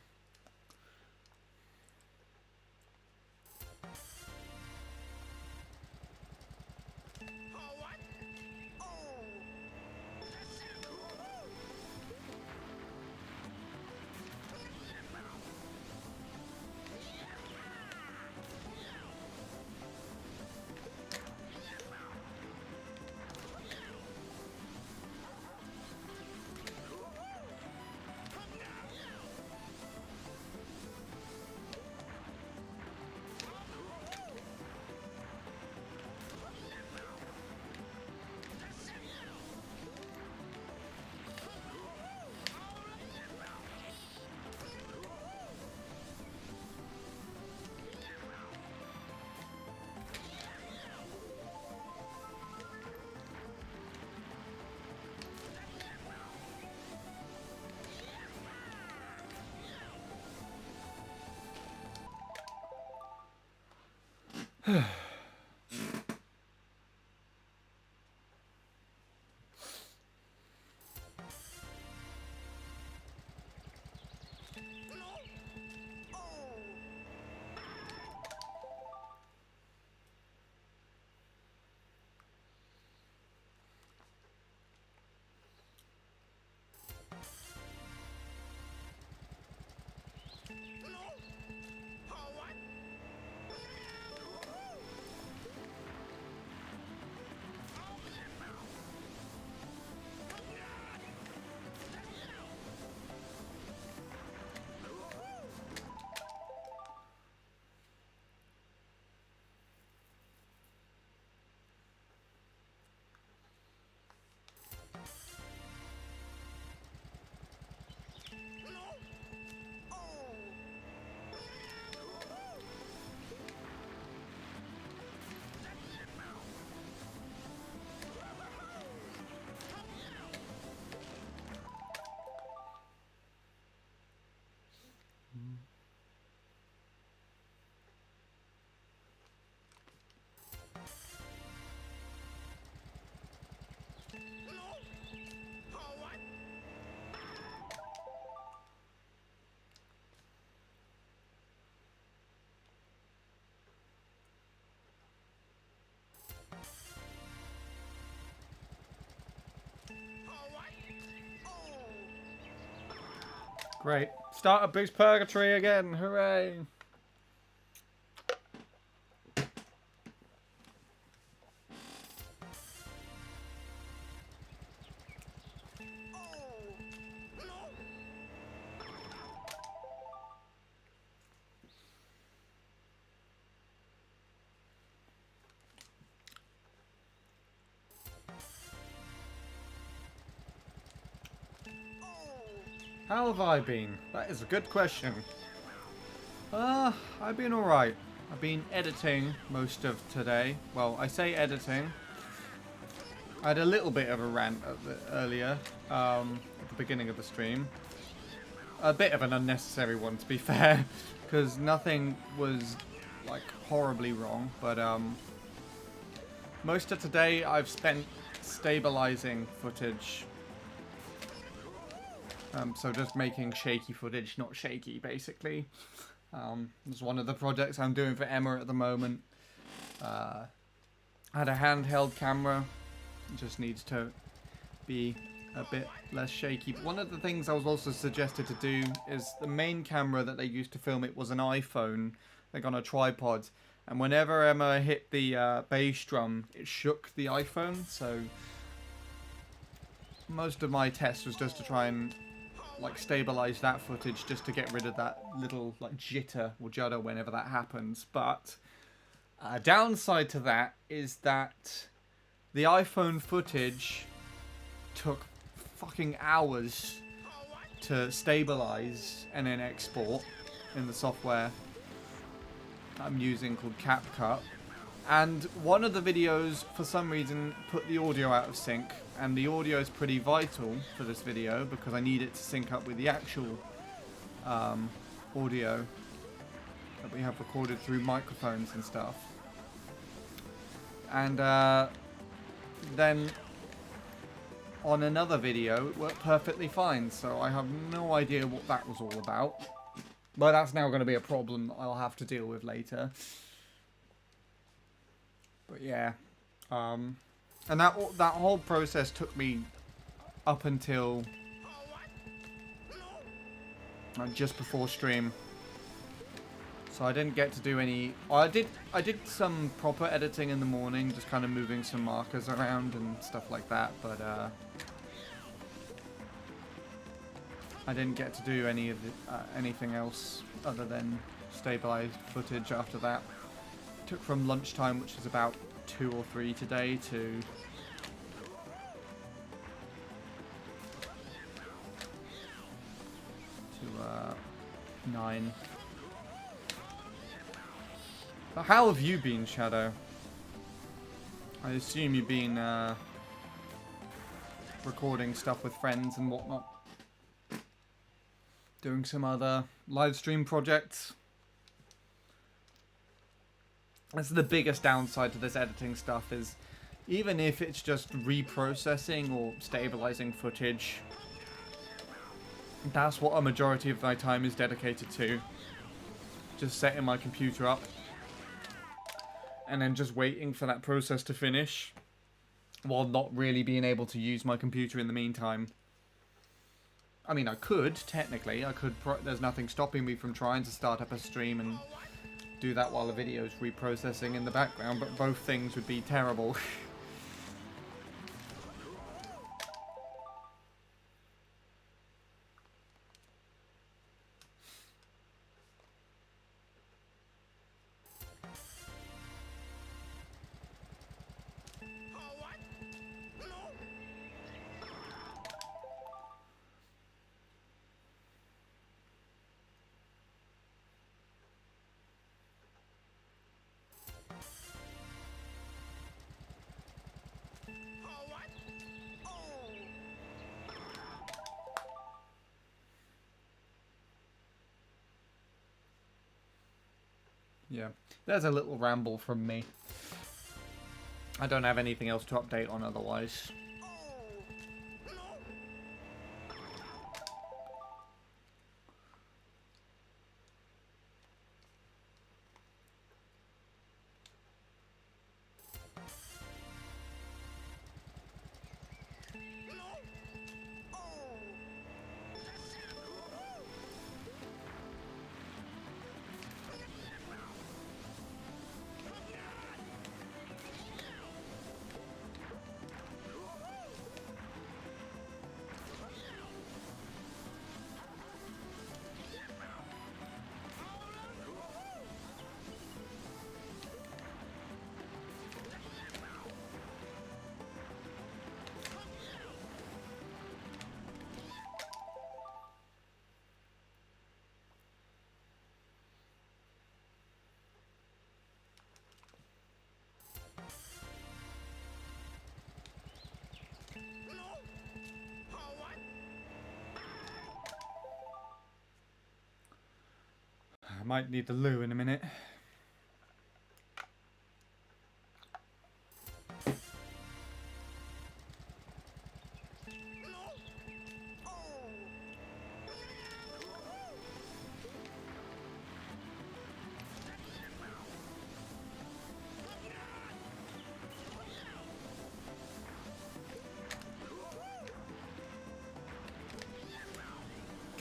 Great. Start a boost purgatory again. Hooray. How have I been? That is a good question. I've been alright. I've been editing most of today. Well, I say editing. I had a little bit of a rant earlier, at the beginning of the stream. A bit of an unnecessary one, to be fair, because nothing was, like, horribly wrong, but, most of today I've spent stabilizing footage. So just making shaky footage, not shaky, basically. It's one of the projects I'm doing for Emma at the moment. I had a handheld camera. It just needs to be a bit less shaky. But one of the things I was also suggested to do is the main camera that they used to film it was an iPhone, like on a tripod. And whenever Emma hit the bass drum, it shook the iPhone. So most of my test was just to try and like stabilize that footage, just to get rid of that little like jitter or judder whenever that happens. But a downside to that is that the iPhone footage took fucking hours to stabilize and then export in the software I'm using called CapCut. And one of the videos, for some reason, put the audio out of sync. And the audio is pretty vital for this video because I need it to sync up with the actual audio that we have recorded through microphones and stuff. And then on another video, it worked perfectly fine. So I have no idea what that was all about. But that's now going to be a problem that I'll have to deal with later. But yeah, and that whole process took me up until just before stream. So I didn't get to do any. I did some proper editing in the morning, just kind of moving some markers around and stuff like that. But I didn't get to do any of anything else other than stabilized footage after that. Took from lunchtime, which is about 2 or 3 today, to to 9. But how have you been, Shadow? I assume you've been recording stuff with friends and whatnot, doing some other live stream projects. That's the biggest downside to this editing stuff, is even if it's just reprocessing or stabilizing footage, that's what a majority of my time is dedicated to. Just setting my computer up and then just waiting for that process to finish while not really being able to use my computer in the meantime. I mean, I could, technically. I could. There's nothing stopping me from trying to start up a stream and do that while the video is reprocessing in the background, but both things would be terrible. Yeah, there's a little ramble from me. I don't have anything else to update on otherwise. might need the loo in a minute.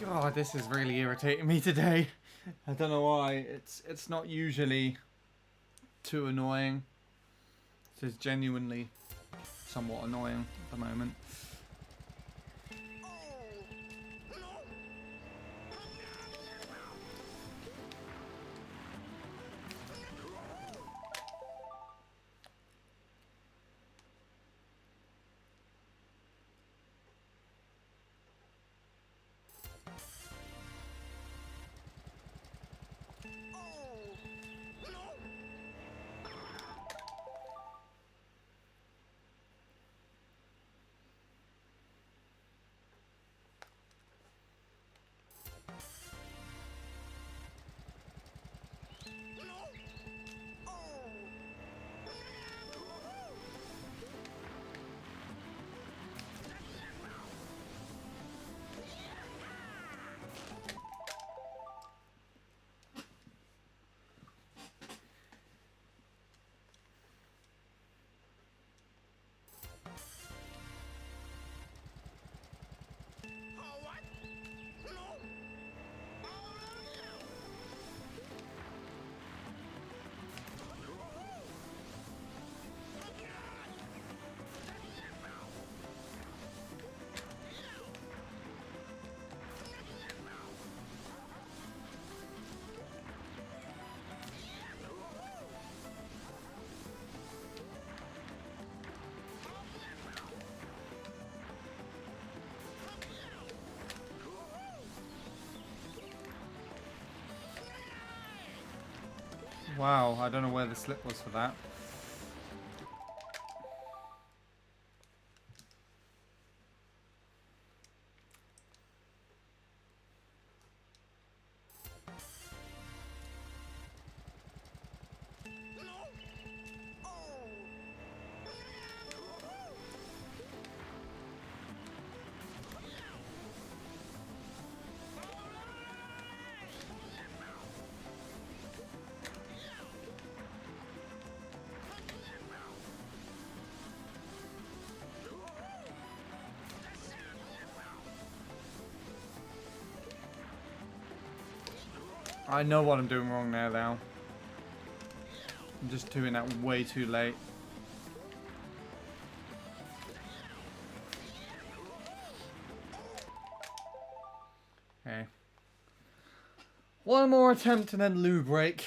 God, this is really irritating me today. I don't know why. It's not usually too annoying. This is genuinely somewhat annoying at the moment. Wow, I don't know where the slip was for that. I know what I'm doing wrong there, though. I'm just doing that way too late. Okay. One more attempt and then loo break.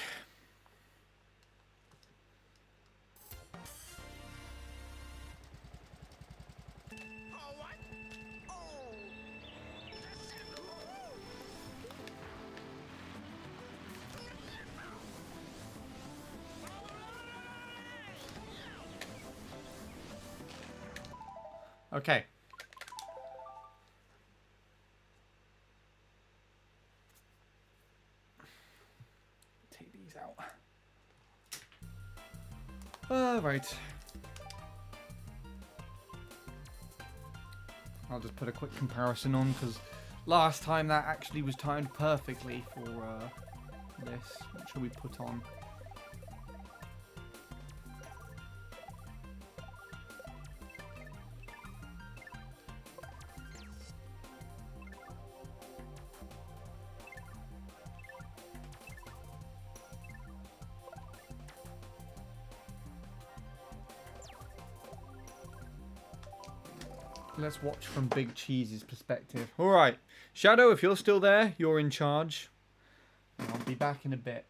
Okay. Take these out. Right. I'll just put a quick comparison on because last time that actually was timed perfectly for this. What should we put on? Let's watch from Big Cheese's perspective. Alright, Shadow, if you're still there, you're in charge. I'll be back in a bit.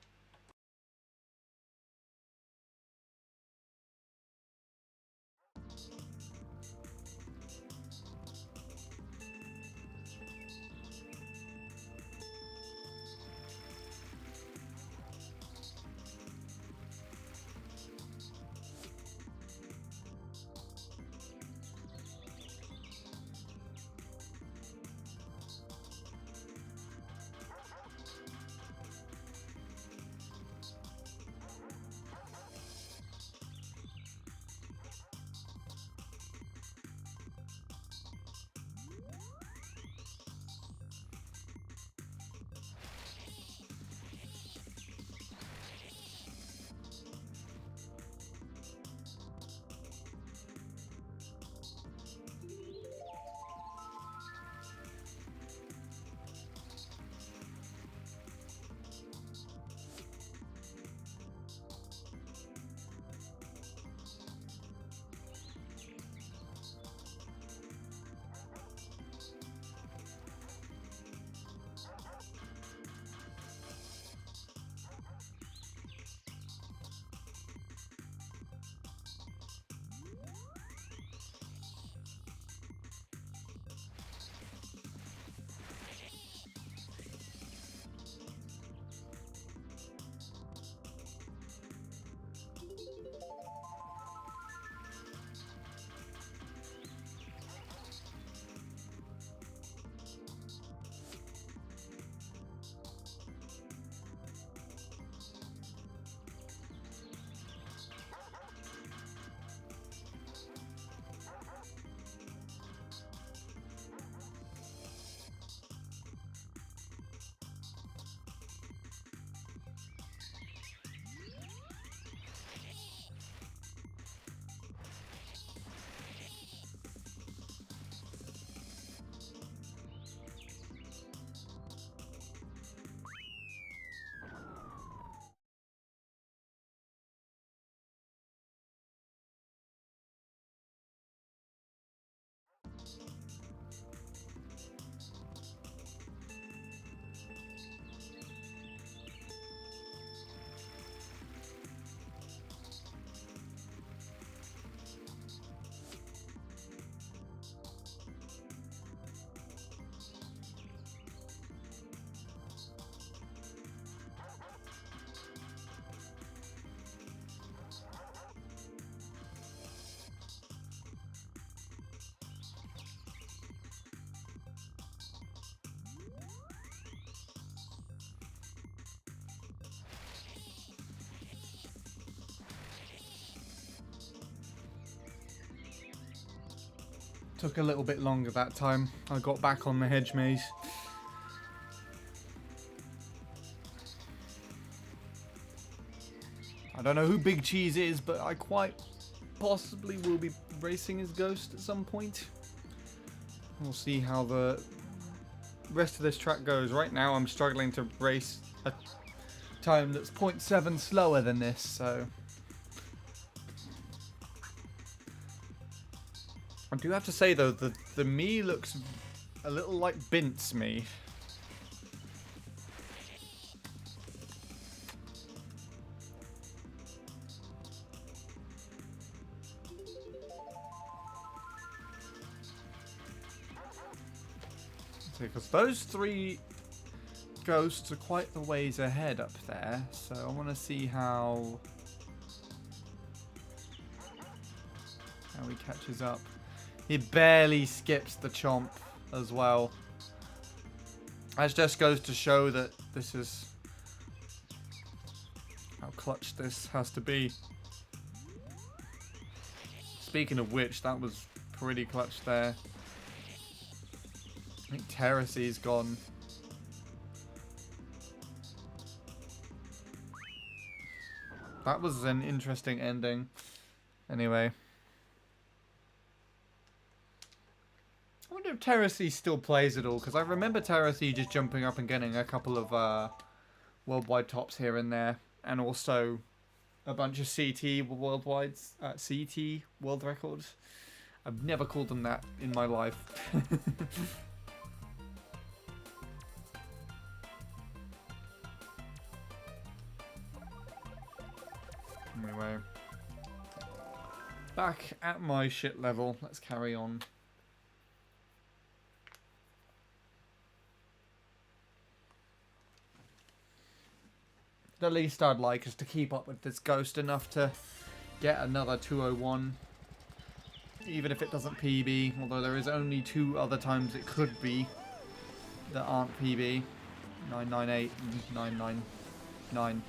Took a little bit longer that time. I got back on the hedge maze. I don't know who Big Cheese is, but I quite possibly will be racing his ghost at some point. We'll see how the rest of this track goes. Right now I'm struggling to race a time that's 0.7 slower than this, so... I do have to say though, the Mii looks a little like Bint's Mii. Because those three ghosts are quite the ways ahead up there, so I want to see how he catches up. He barely skips the chomp as well. That just goes to show that this is how clutch this has to be. Speaking of which, that was pretty clutch there. I think Terrace's gone. That was an interesting ending. Anyway. I wonder if Terrace still plays at all, because I remember Terrace just jumping up and getting a couple of worldwide tops here and there, and also a bunch of CT worldwides, CT world records. I've never called them that in my life. Anyway, back at my shit level. Let's carry on. The least I'd like is to keep up with this ghost enough to get another 201. Even if it doesn't PB, although there is only 2 other times it could be that aren't PB. 998 and 999.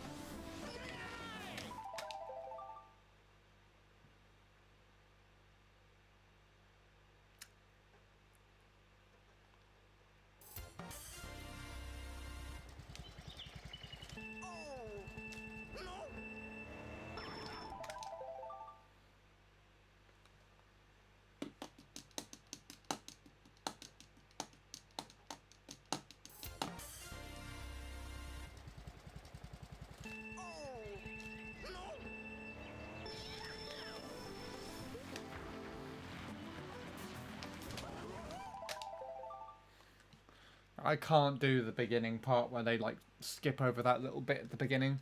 I can't do the beginning part where they like skip over that little bit at the beginning.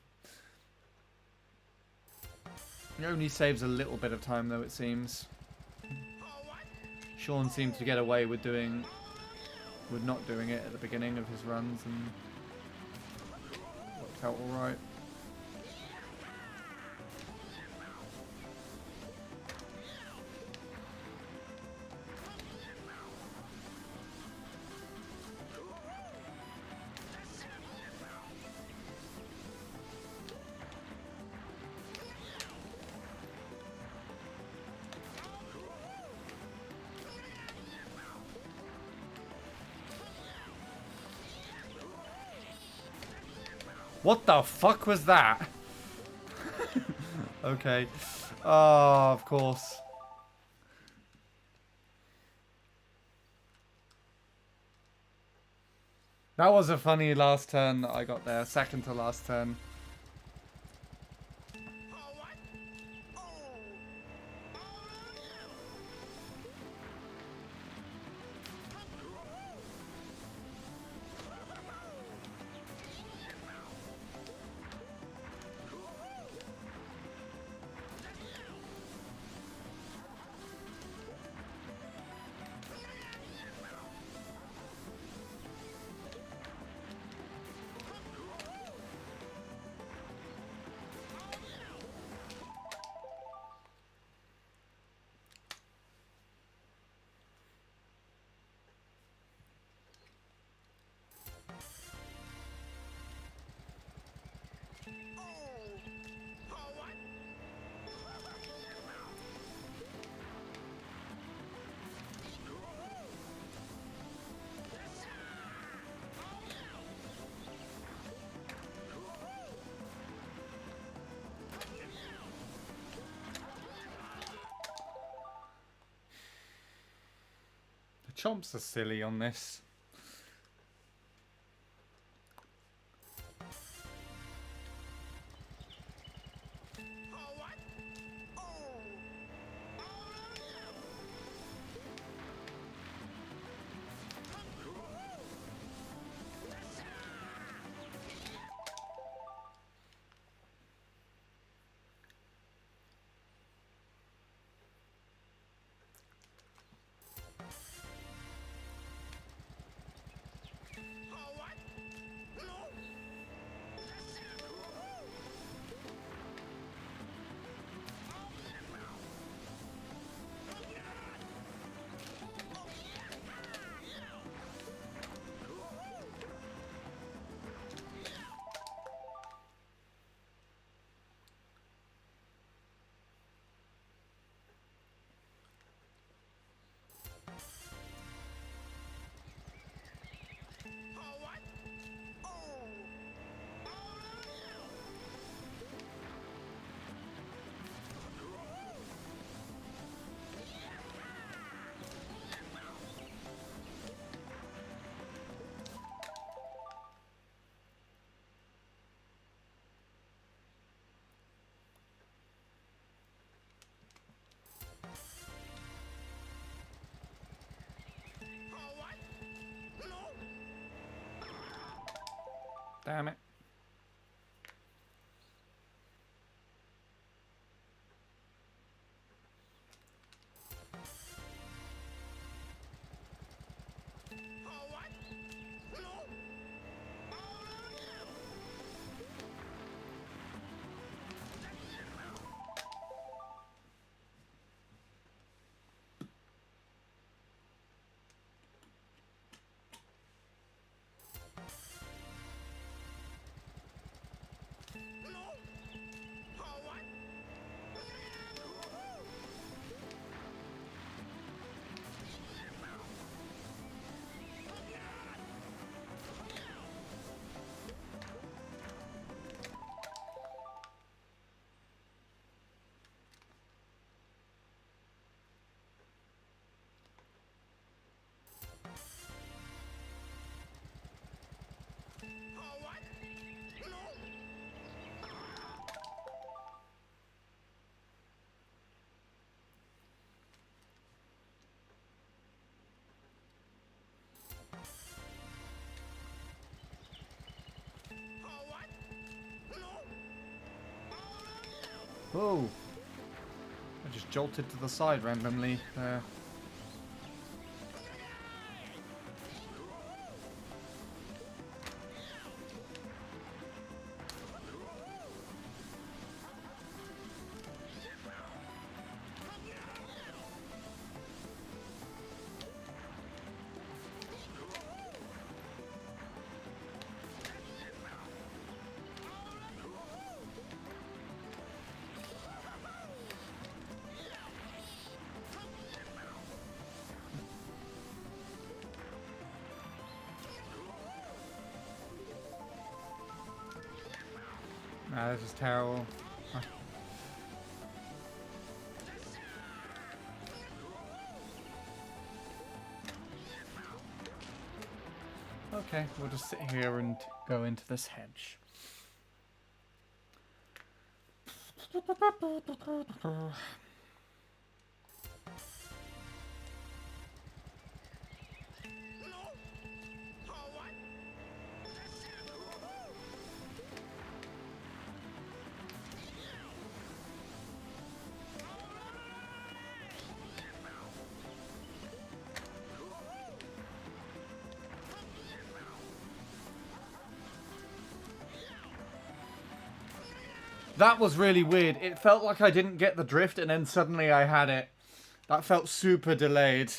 It only saves a little bit of time though, it seems. Sean seems to get away with not doing it at the beginning of his runs, and worked out alright. What the fuck was that? Okay. Oh, of course. That was a funny last turn that I got there. Second to last turn. Chomps are silly on this. Damn it. Whoa. I just jolted to the side randomly there. Nah, this is terrible. Okay, we'll just sit here and go into this hedge. That was really weird. It felt like I didn't get the drift and then suddenly I had it. That felt super delayed.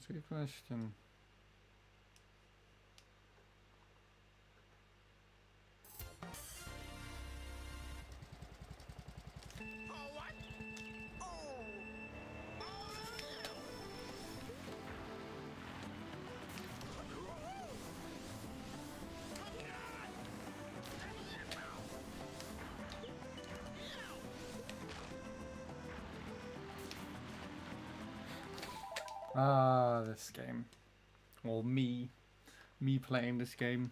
ask you a question. Ah, this game. Or me playing this game.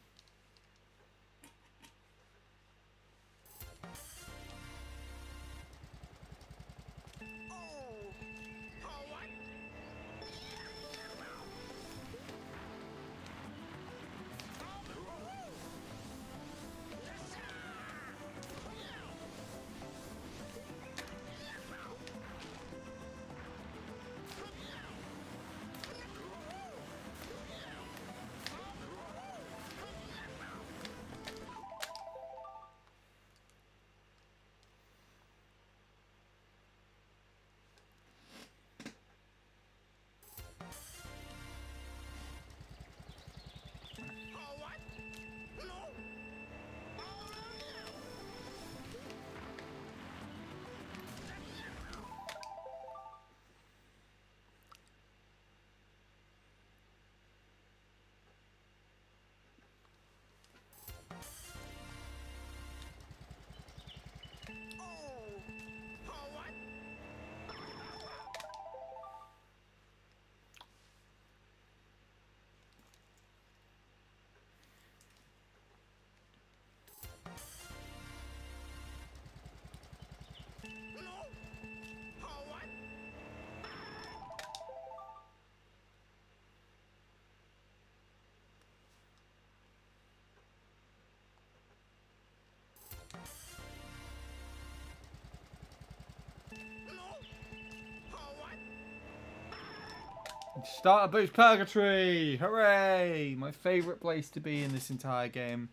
Start a Boost Purgatory! Hooray! My favourite place to be in this entire game.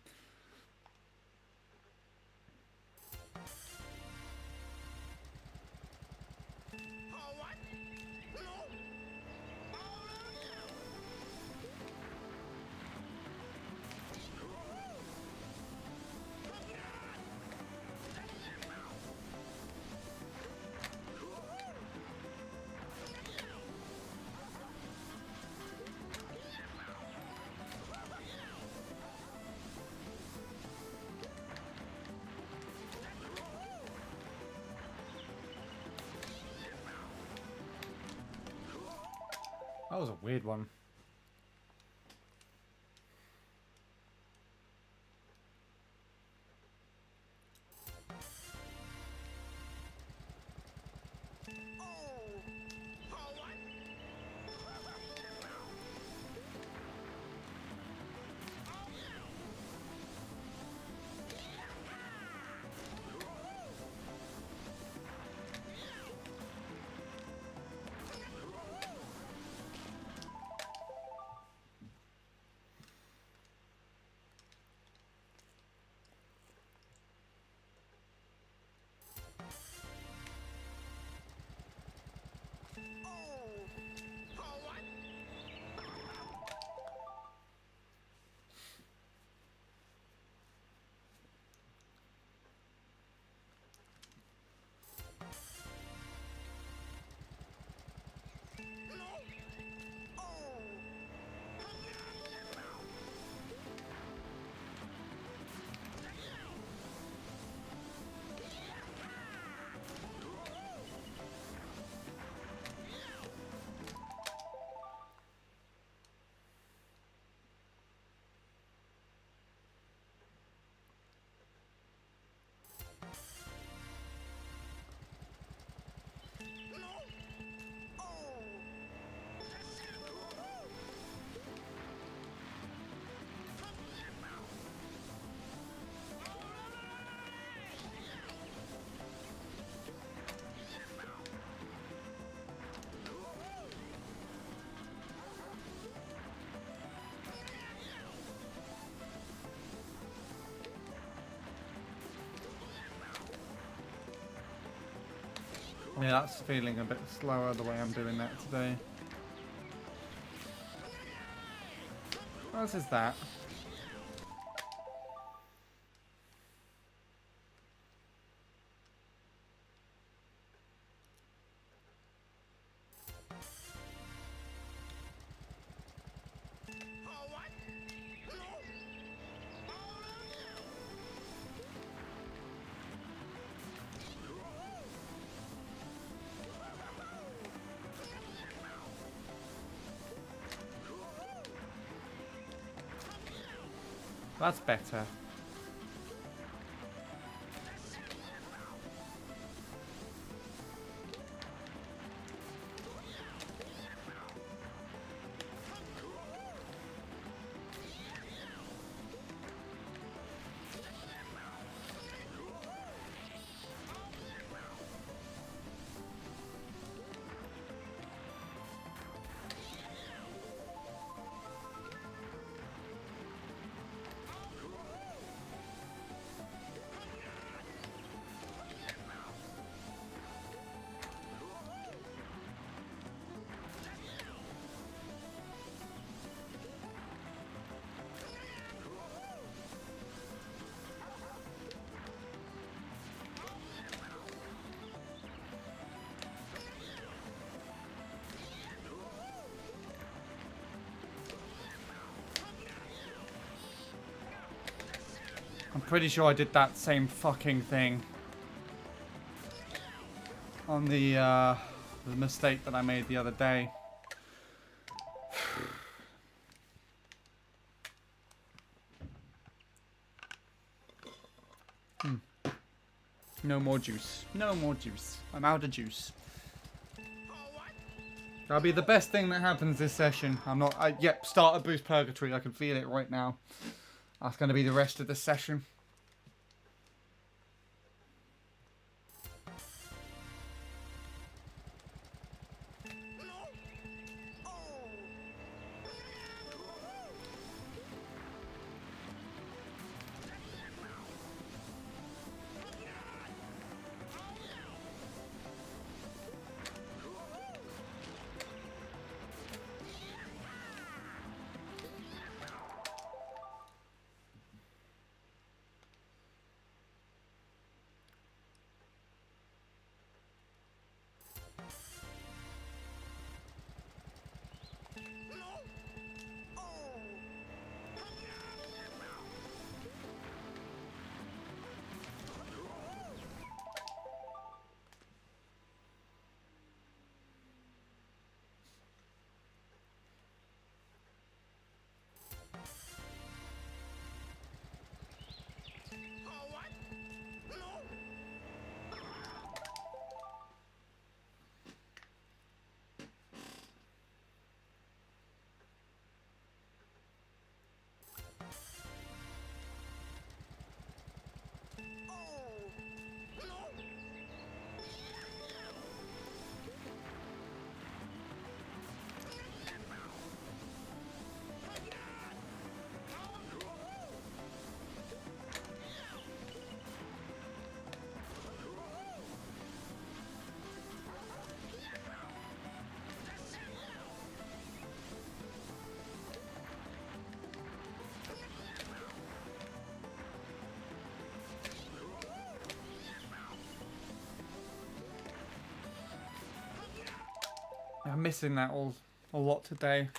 That was a weird one. Yeah, that's feeling a bit slower the way I'm doing that today. What else is that? That's better. I'm pretty sure I did that same fucking thing on the mistake that I made the other day. No more juice. No more juice. I'm out of juice. That'll be the best thing that happens this session. Yep, start a boost purgatory. I can feel it right now. That's going to be the rest of the session. I'm missing that a lot today.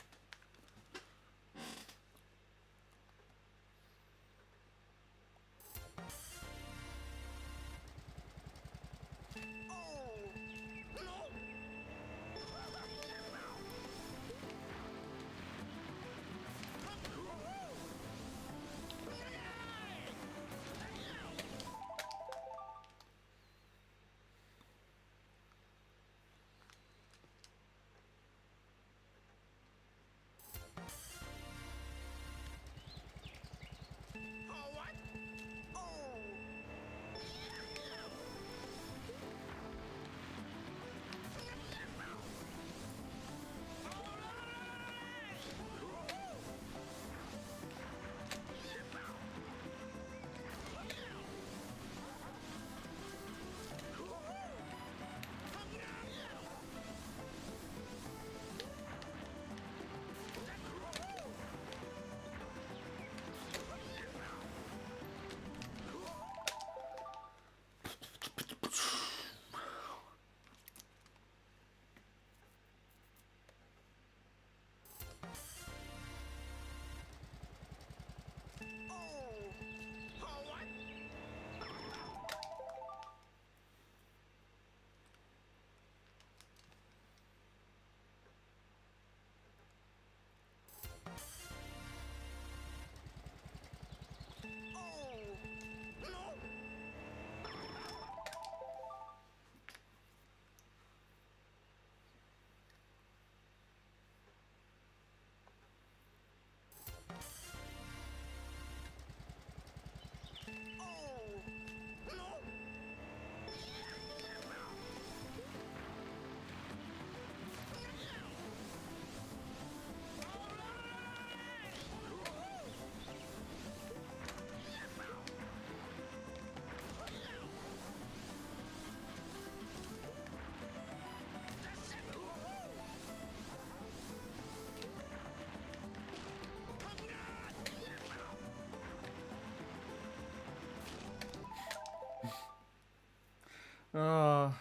Oh.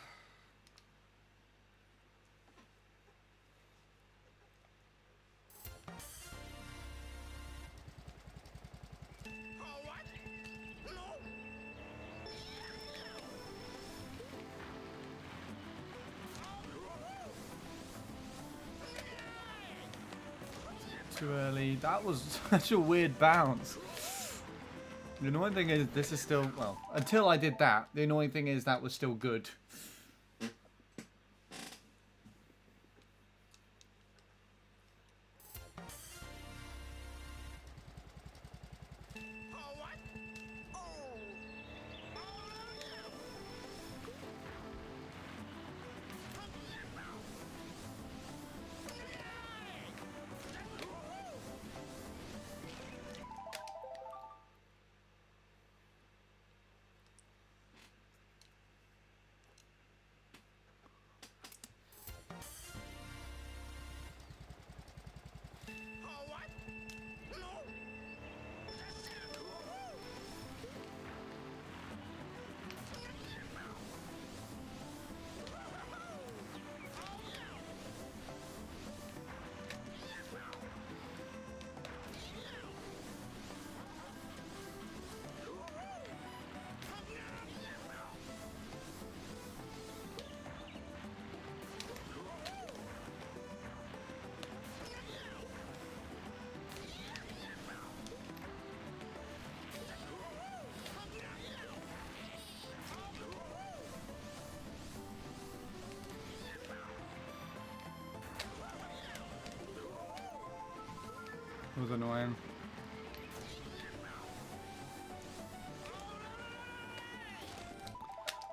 Too early. That was such a weird bounce. The annoying thing is this is still, well, until I did that, the annoying thing is that was still good. It was annoying.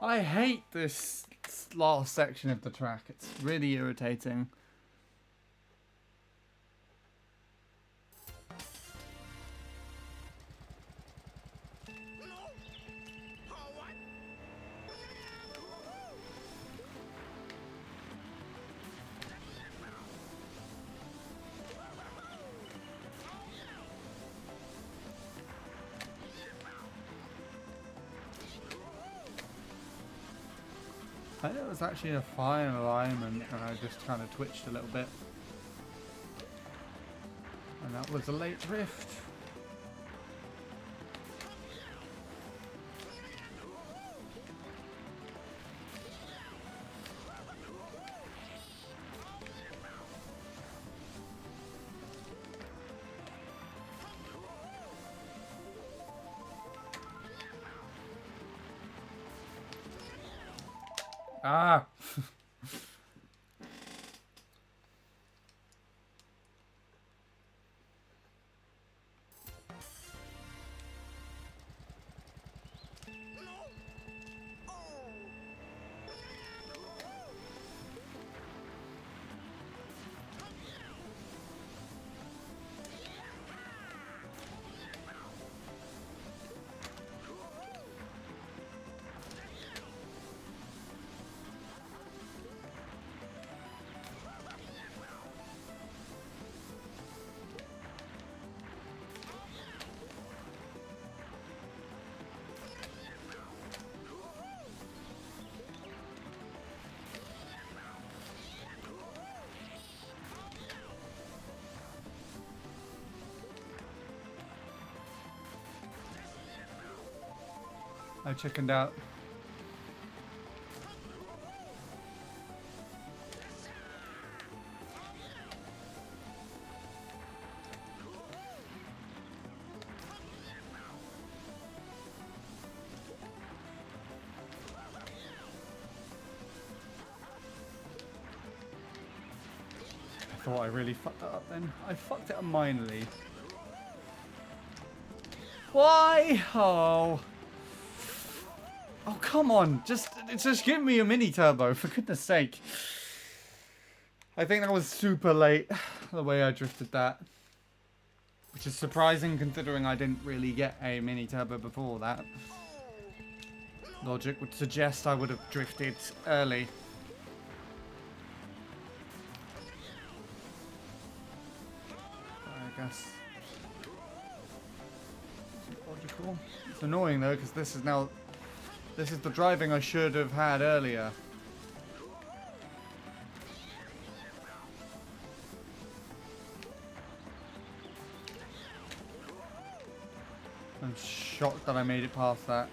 I hate this last section of the track. It's really irritating. I think it was actually a fine alignment and I just kind of twitched a little bit. And that was a late drift. Ah! I chickened out. I thought I really fucked that up then. I fucked it up minorly. Why? Oh. Oh, come on. Just give me a mini turbo, for goodness sake. I think that was super late, the way I drifted that. Which is surprising considering I didn't really get a mini turbo before that. Logic would suggest I would have drifted early. I guess. Logical. It's annoying though, because this is now This is the driving I should have had earlier. I'm shocked that I made it past that.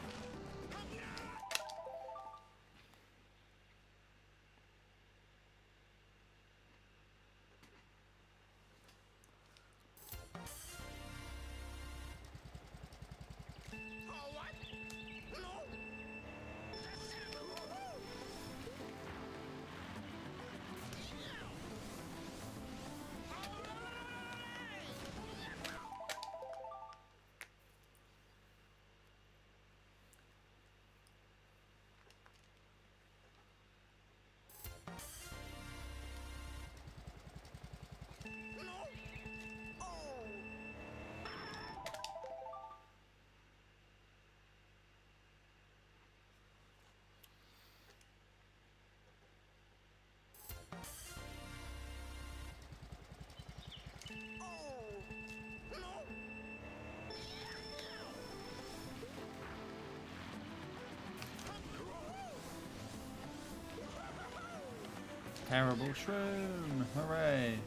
Terrible shroom! Hooray!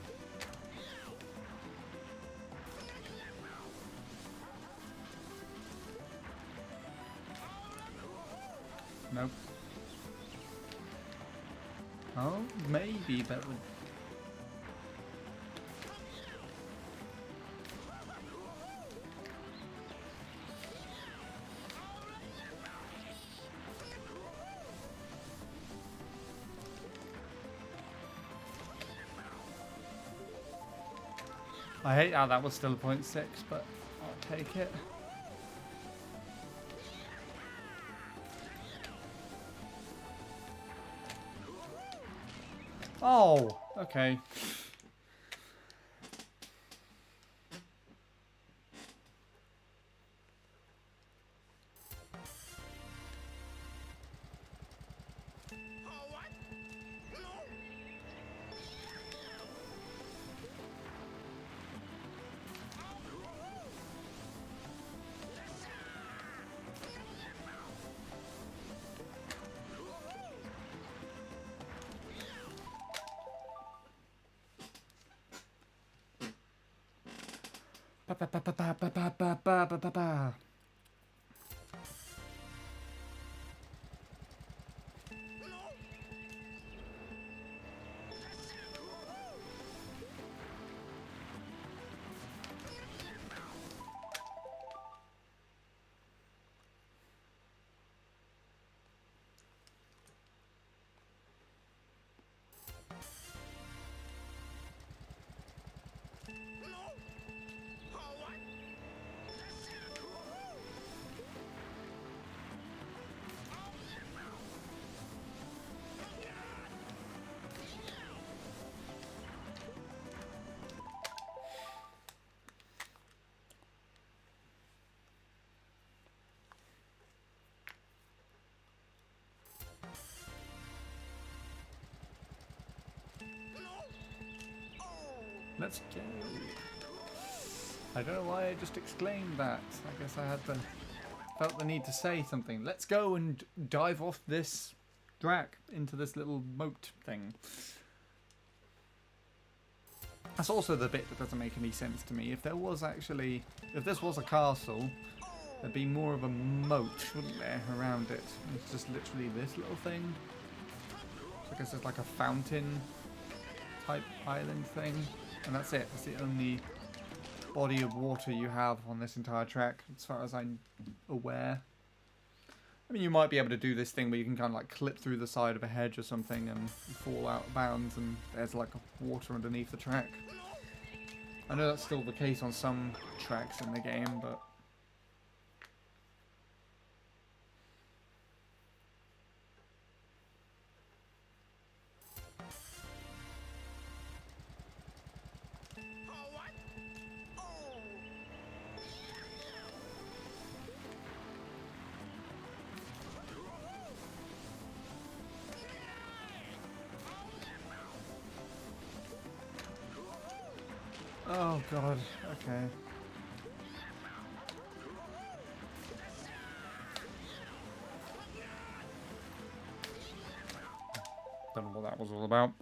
Nope. Oh, maybe that would... I hate how that was still a 0.6, but I'll take it. Oh, okay. Ba ba ba ba ba ba ba ba ba ba ba. Let's go. I don't know why I just exclaimed that. I guess I had felt the need to say something. Let's go and dive off this track into this little moat thing. That's also the bit that doesn't make any sense to me. If this was a castle, there'd be more of a moat, wouldn't there, around it? It's just literally this little thing. So I guess it's like a fountain type island thing. And that's it. That's the only body of water you have on this entire track, as far as I'm aware. I mean, you might be able to do this thing where you can kind of like clip through the side of a hedge or something and fall out of bounds, and there's like water underneath the track. I know that's still the case on some tracks in the game, but... Oh god, okay. Don't know what that was all about.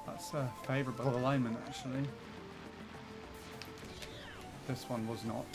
That's a favourable alignment, actually. This one was not.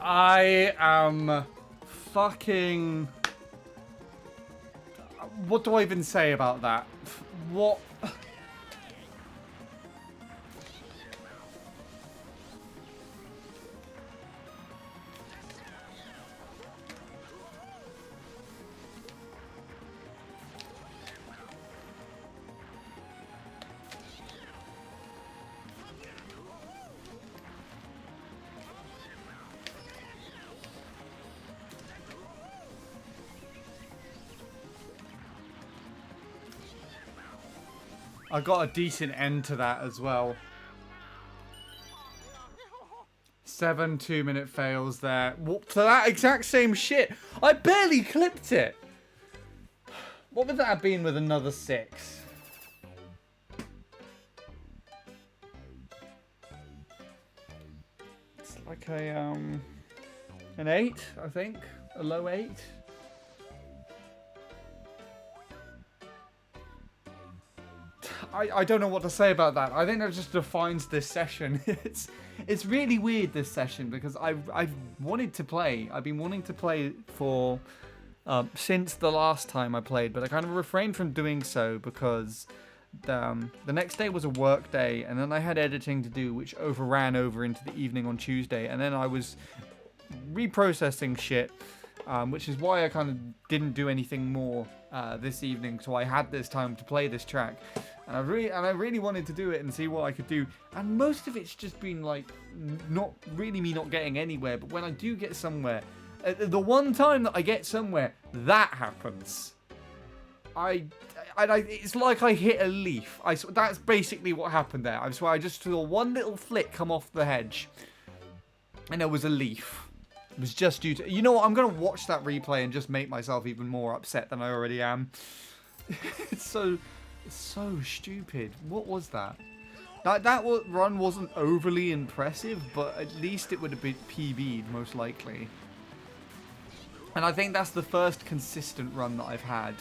I am fucking... What do I even say about that? What? I got a decent end to that as well. 7 2-minute fails there. For that exact same shit. I barely clipped it. What would that have been with another 6? It's like a, an 8, I think. A low 8. I don't know what to say about that. I think that just defines this session. It's really weird, this session, because I've wanted to play. I've been wanting to play for since the last time I played, but I kind of refrained from doing so because the next day was a work day, and then I had editing to do, which overran over into the evening on Tuesday, and then I was reprocessing shit, which is why I kind of didn't do anything more this evening, so I had this time to play this track. And I really wanted to do it and see what I could do. And most of it's just been like, not really me not getting anywhere. But when I do get somewhere, the one time that I get somewhere, that happens. It's like I hit a leaf. That's basically what happened there. I swear I just saw one little flick come off the hedge. And there was a leaf. It was just due to... You know what? I'm going to watch that replay and just make myself even more upset than I already am. It's so stupid. What was that? That run wasn't overly impressive, but at least it would have been PB'd, most likely. And I think that's the first consistent run that I've had.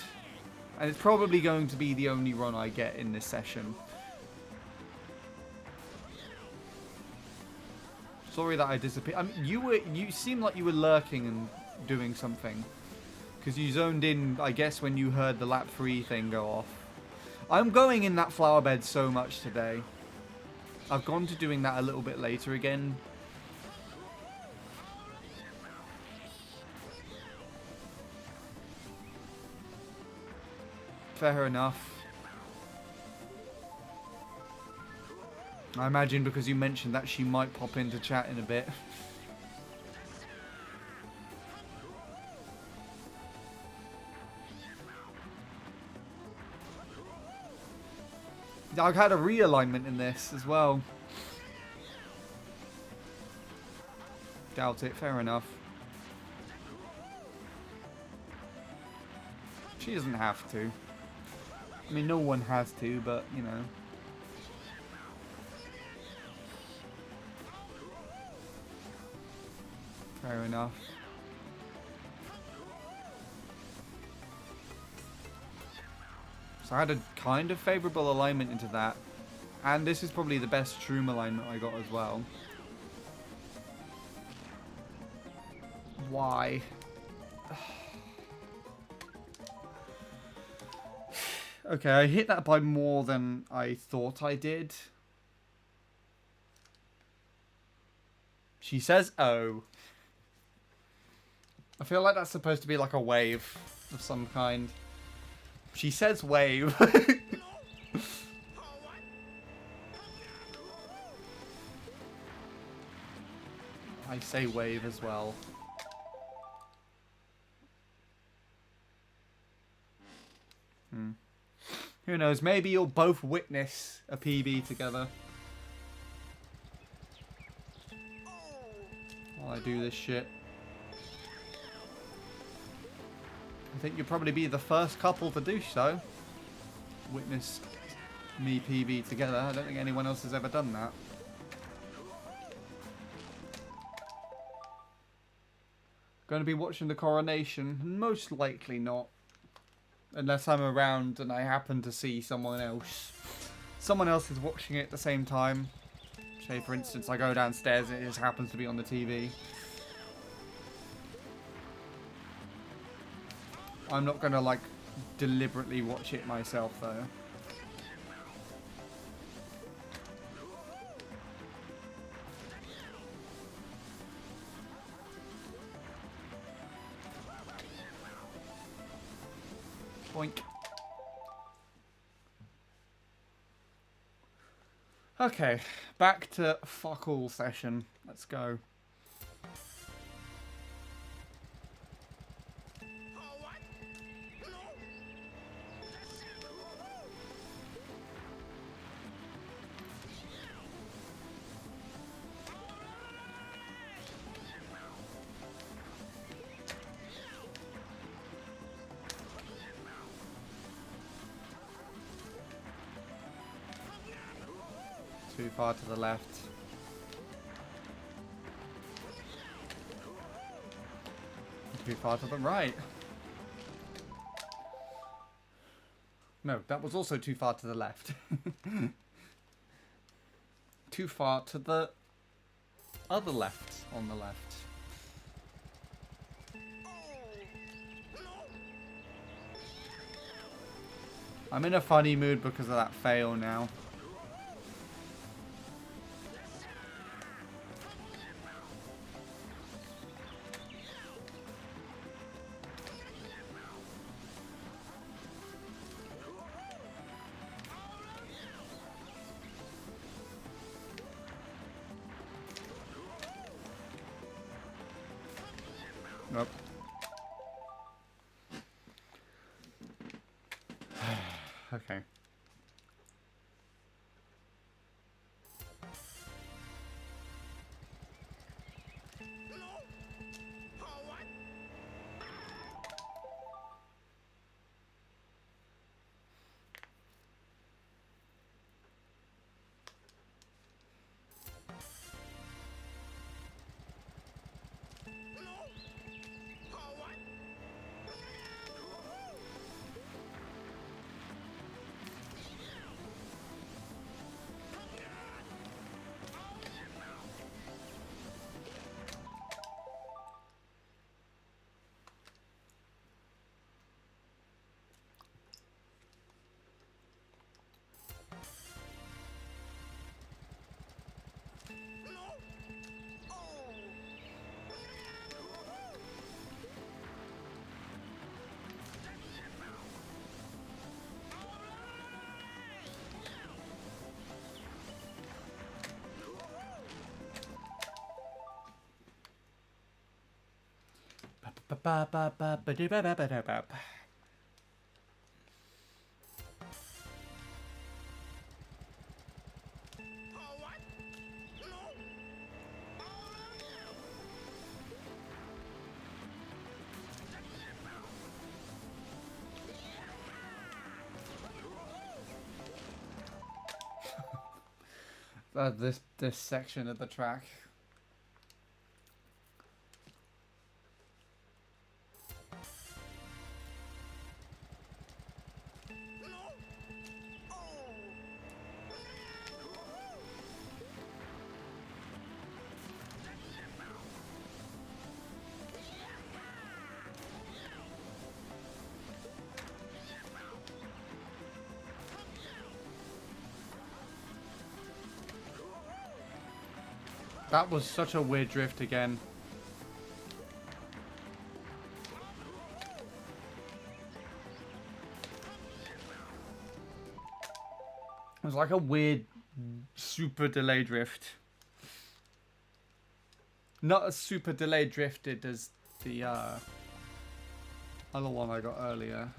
And it's probably going to be the only run I get in this session. Sorry that I disappeared. I mean, you seemed like you were lurking and doing something. Because you zoned in, I guess, when you heard the lap 3 thing go off. I'm going in that flower bed so much today. I've gone to doing that a little bit later again. Fair enough. I imagine because you mentioned that she might pop into chat in a bit. I've had a realignment in this as well. doubt it. Fair enough. She doesn't have to. I mean, no one has to, but, you know. Fair enough. So I had a kind of favourable alignment into that. And this is probably the best shroom alignment I got as well. Why? Okay, I hit that by more than I thought I did. She says, oh. I feel like that's supposed to be like a wave of some kind. She says wave. I say wave as well. Who knows, maybe you'll both witness a PB together. While I do this shit. I think you'll probably be the first couple to do so. Witness me PB together. I don't think anyone else has ever done that. Going to be watching the coronation? Most likely not. Unless I'm around and I happen to see someone else. Someone else is watching it at the same time. Say, for instance, I go downstairs and it just happens to be on the TV. I'm not going to, like, deliberately watch it myself, though. Boink. Okay, back to fuck all session. Let's go. Too far to the left. Too far to the right. No, that was also too far to the left. Too far to the other left on the left. I'm in a funny mood because of that fail now. Nope. Okay. this section of the track. That was such a weird drift again. It was like a weird super delay drift. Not as super delay drifted as the other one I got earlier.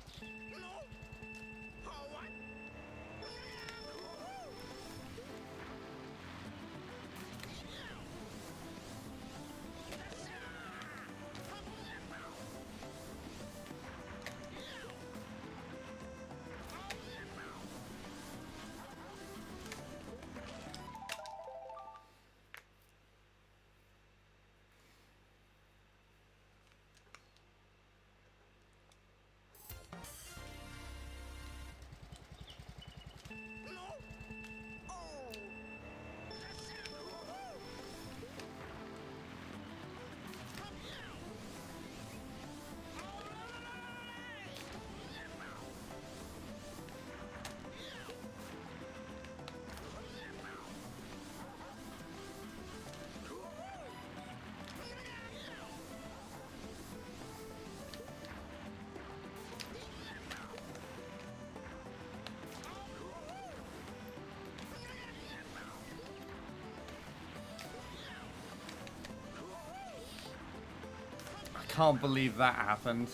Can't believe that happened.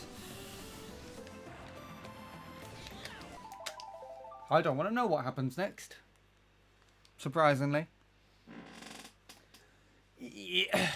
I don't want to know what happens next. Surprisingly. Yeah.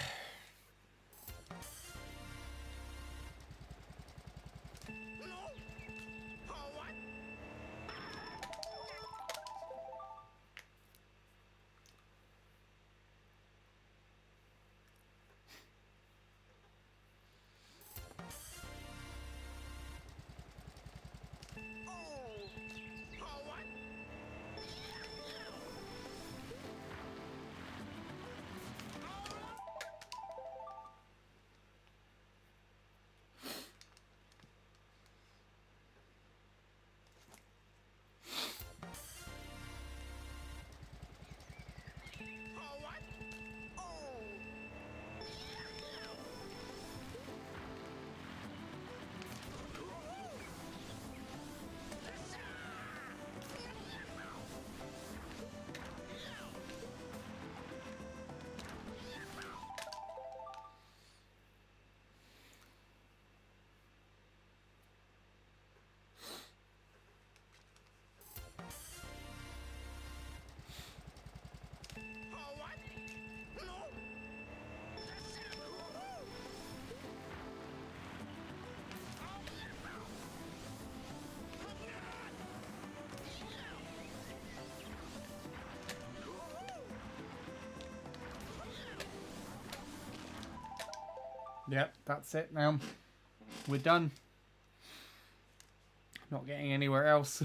Yep, that's it now. We're done. Not getting anywhere else.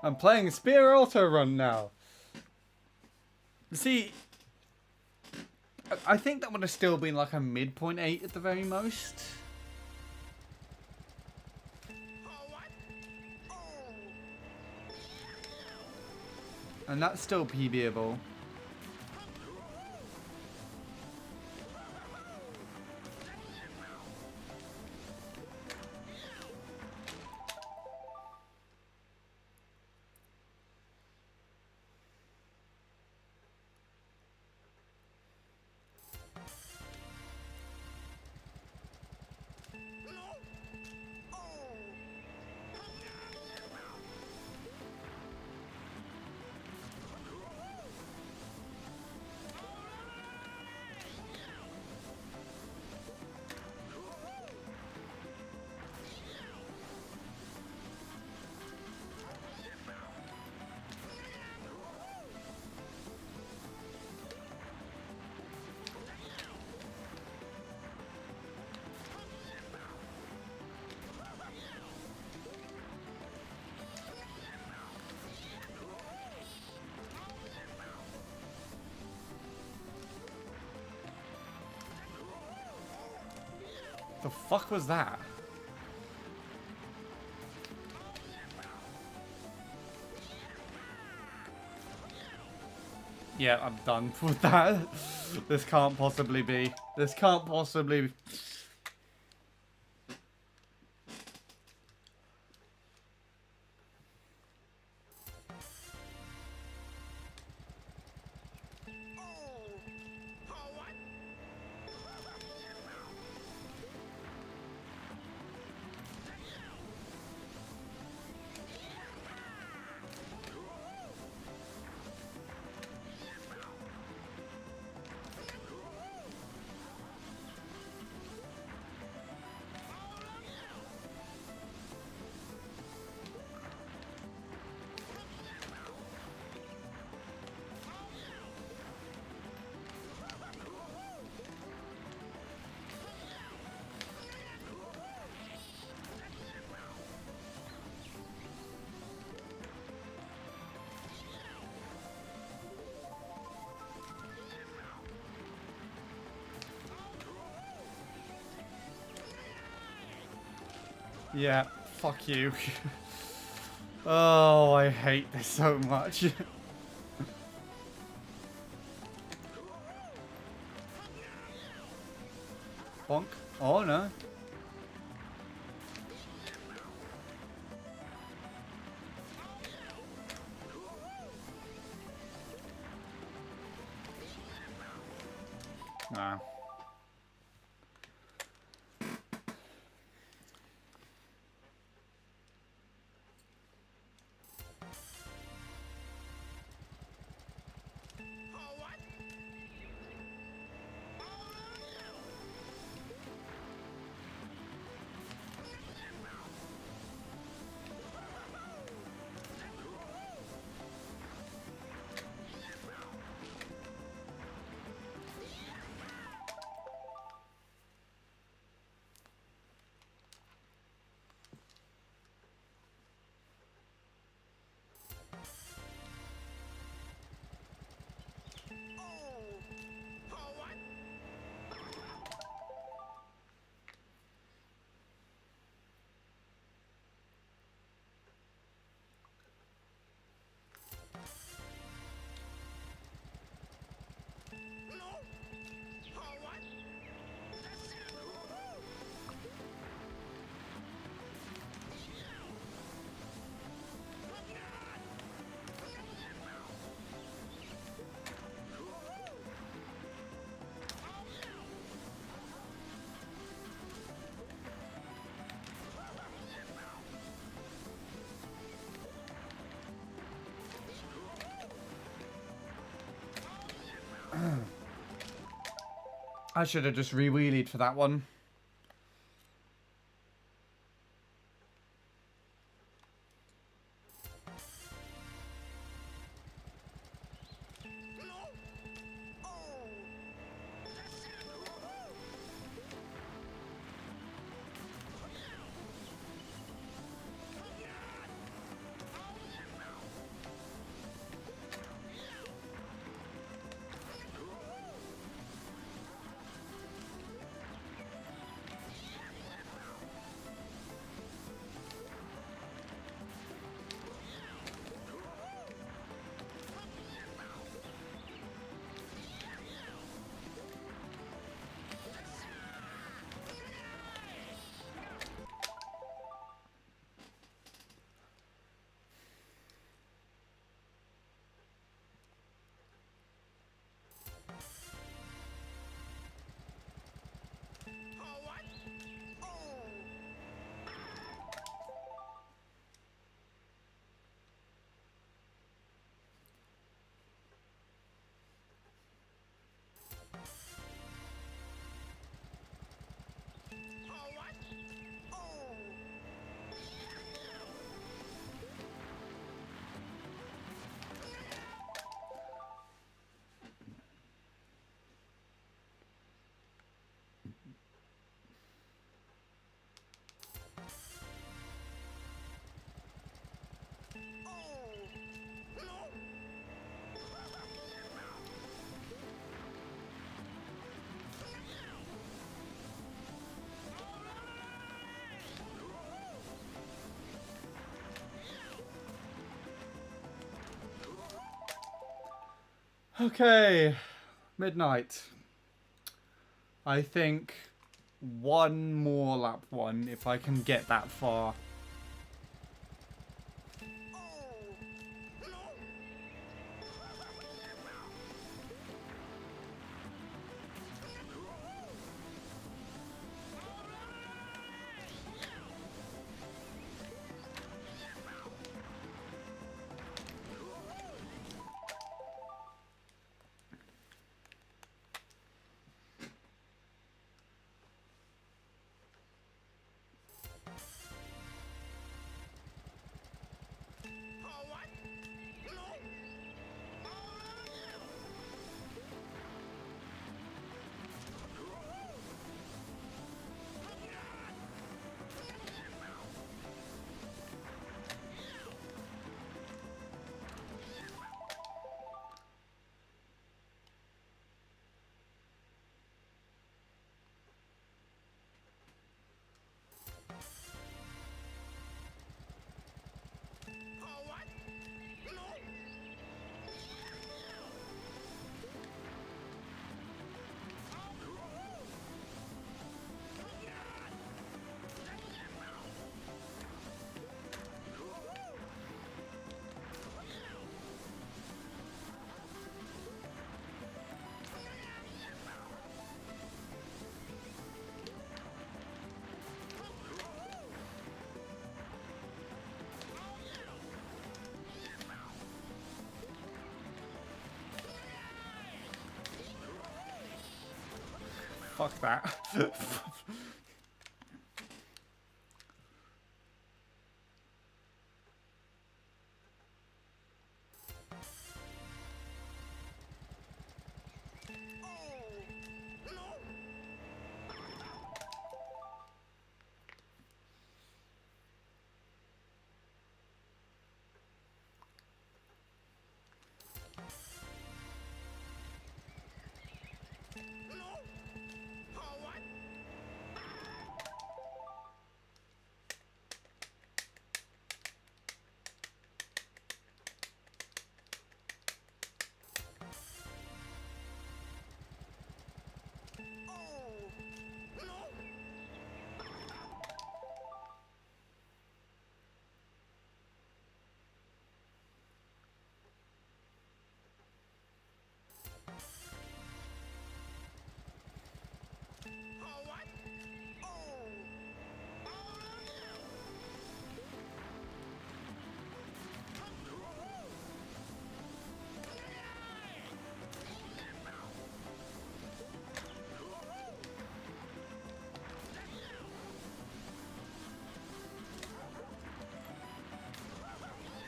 I'm playing Spear Auto Run now. See, I think that would have still been like a midpoint 8 at the very most. And that's still PBable. The fuck was that? Yeah, I'm done with that. This can't possibly be. This can't possibly be. Yeah, fuck you. Oh, I hate this so much. Bonk. Oh, no. Nah. I should have just re-wheelied for that one. Okay, midnight. I think one more lap one, if I can get that far. Fuck that.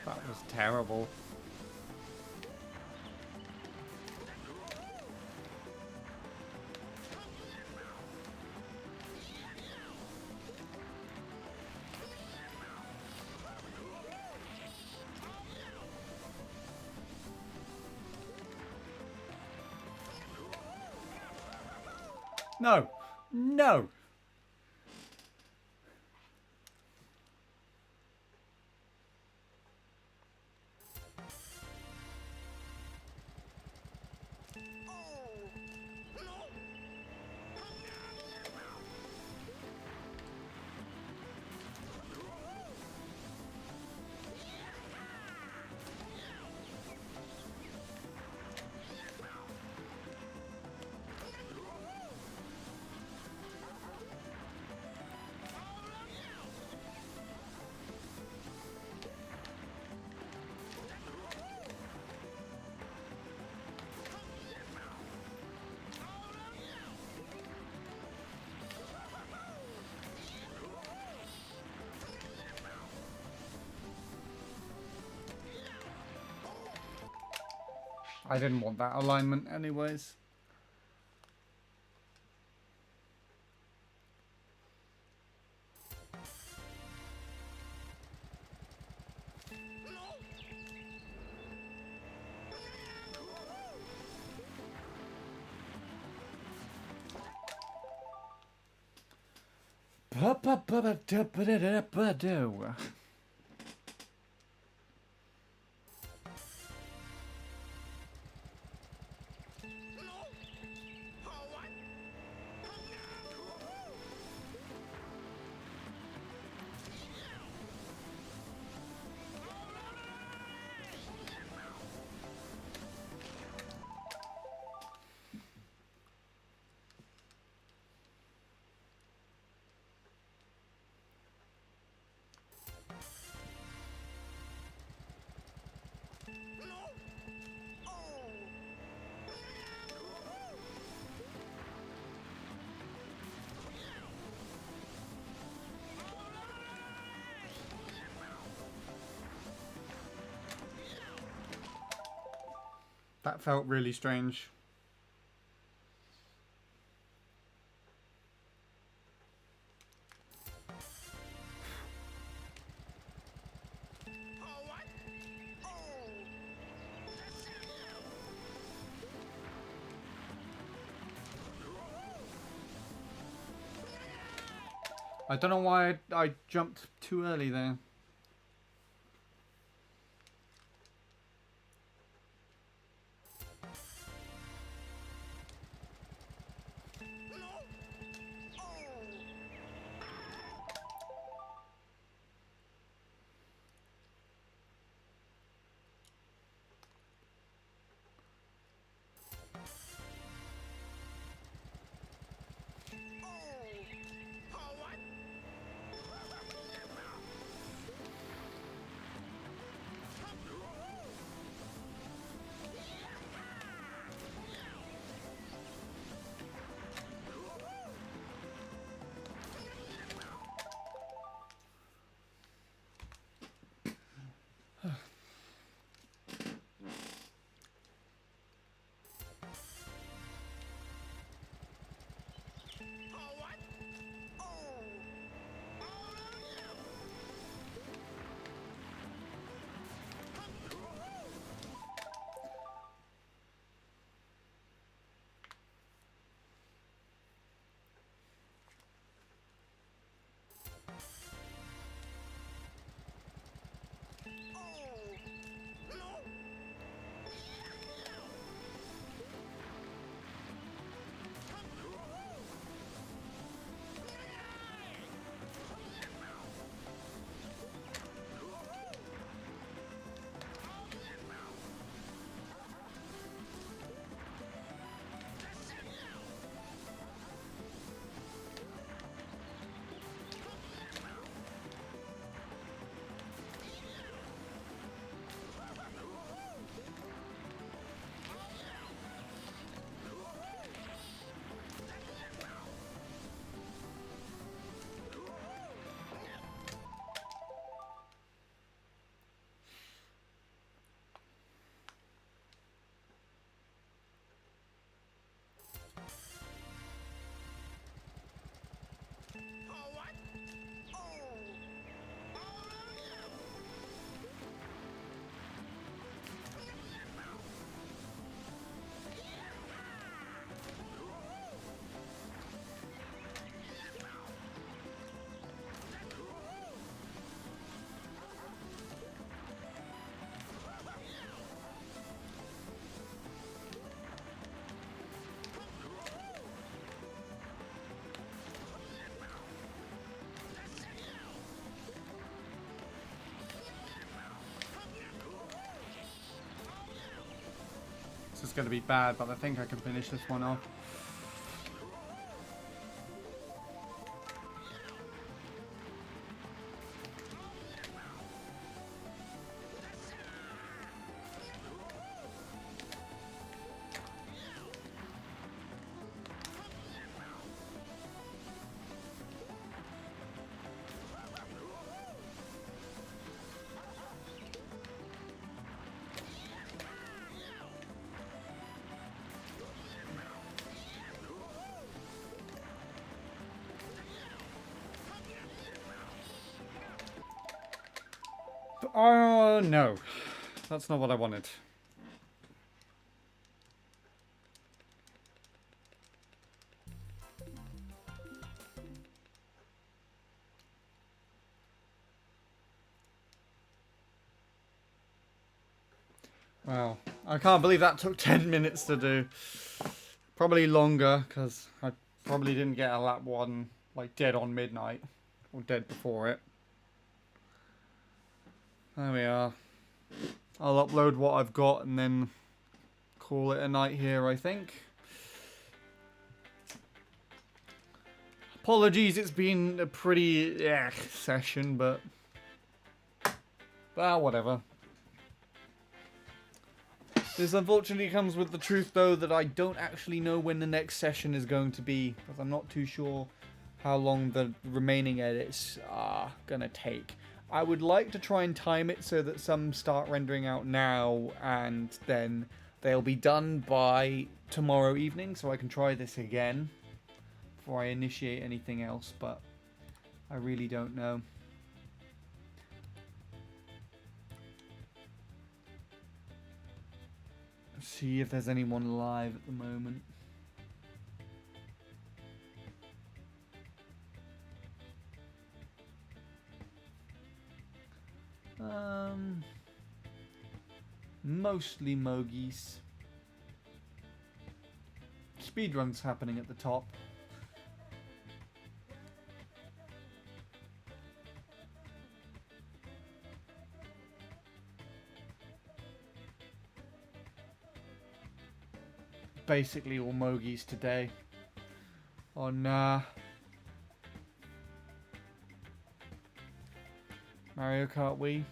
That was terrible. No. No. I didn't want that alignment anyways. That felt really strange. I don't know why I jumped too early there. This is going to be bad, but I think I can finish this one off. Oh, no. That's not what I wanted. Wow. I can't believe that took 10 minutes to do. Probably longer, because I probably didn't get a lap 1, like, dead on midnight. Or dead before it. There we are. I'll upload what I've got and then call it a night here, I think. Apologies, it's been a pretty session, but... well, whatever. This unfortunately comes with the truth, though, that I don't actually know when the next session is going to be, because I'm not too sure how long the remaining edits are going to take. I would like to try and time it so that some start rendering out now, and then they'll be done by tomorrow evening, so I can try this again before I initiate anything else, but I really don't know. Let's see if there's anyone live at the moment. Mostly Mogies. Speedrun's happening at the top. Basically all Mogies today on Mario Kart Wii.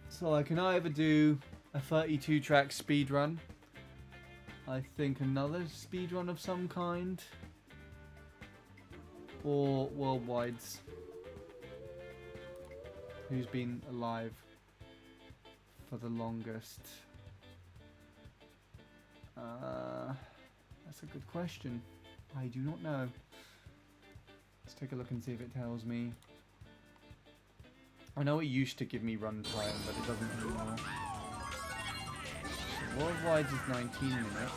So I can either do a 32 track speedrun, I think another speedrun of some kind, or worldwides. Who's been alive for the longest? That's a good question. I do not know. Let's take a look and see if it tells me. I know it used to give me run time, but it doesn't anymore. So worldwide is 19 minutes.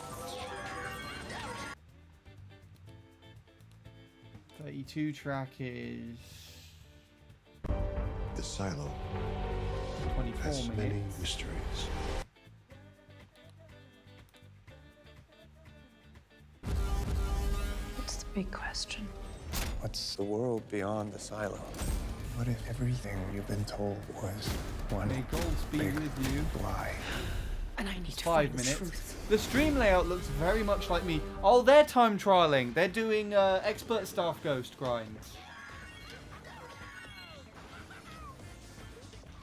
32 track is the silo 24 has minutes. many mysteries. What's the big question? What's the world beyond the silo? What if everything you've been told was one May gold be big with you. lie? And I need to 5 find the minutes. truth. The stream layout looks very much like me. Oh, they're time trialing. They're doing expert staff ghost grinds.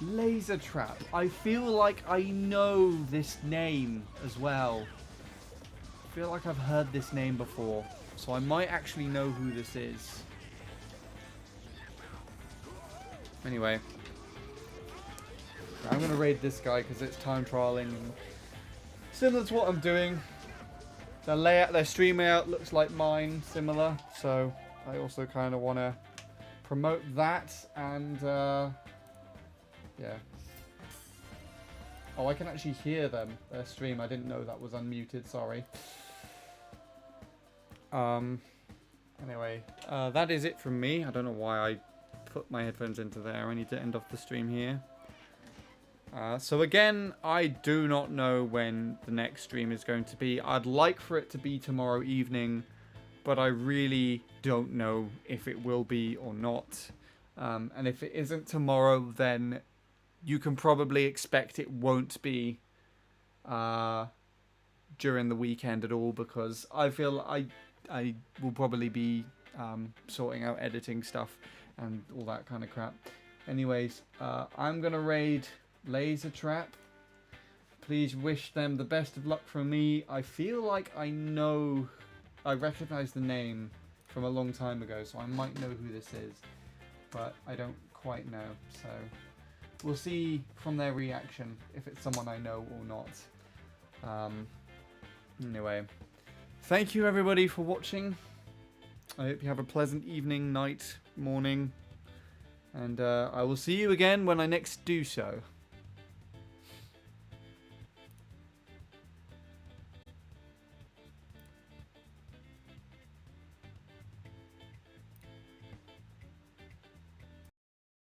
Laser Trap. I feel like I know this name as well. I feel like I've heard this name before, so I might actually know who this is. Anyway, I'm going to raid this guy because it's time trialing. Similar to what I'm doing. The layout, their stream layout looks like mine, similar. So I also kind of want to promote that and yeah. Oh, I can actually hear them, their stream. I didn't know that was unmuted, sorry. Anyway, that is it from me. I don't know why I put my headphones into there. I need to end off the stream here. So again, I do not know when the next stream is going to be. I'd like for it to be tomorrow evening, but I really don't know if it will be or not. And if it isn't tomorrow, then you can probably expect it won't be during the weekend at all, because I feel I will probably be sorting out editing stuff and all that kind of crap. Anyways, I'm going to raid Laser Trap. Please wish them the best of luck from me. I feel like I recognize the name from a long time ago, so I might know who this is, but I don't quite know. So we'll see from their reaction if it's someone I know or not. Anyway, thank you everybody for watching. I hope you have a pleasant evening, night, morning, and I will see you again when I next do so.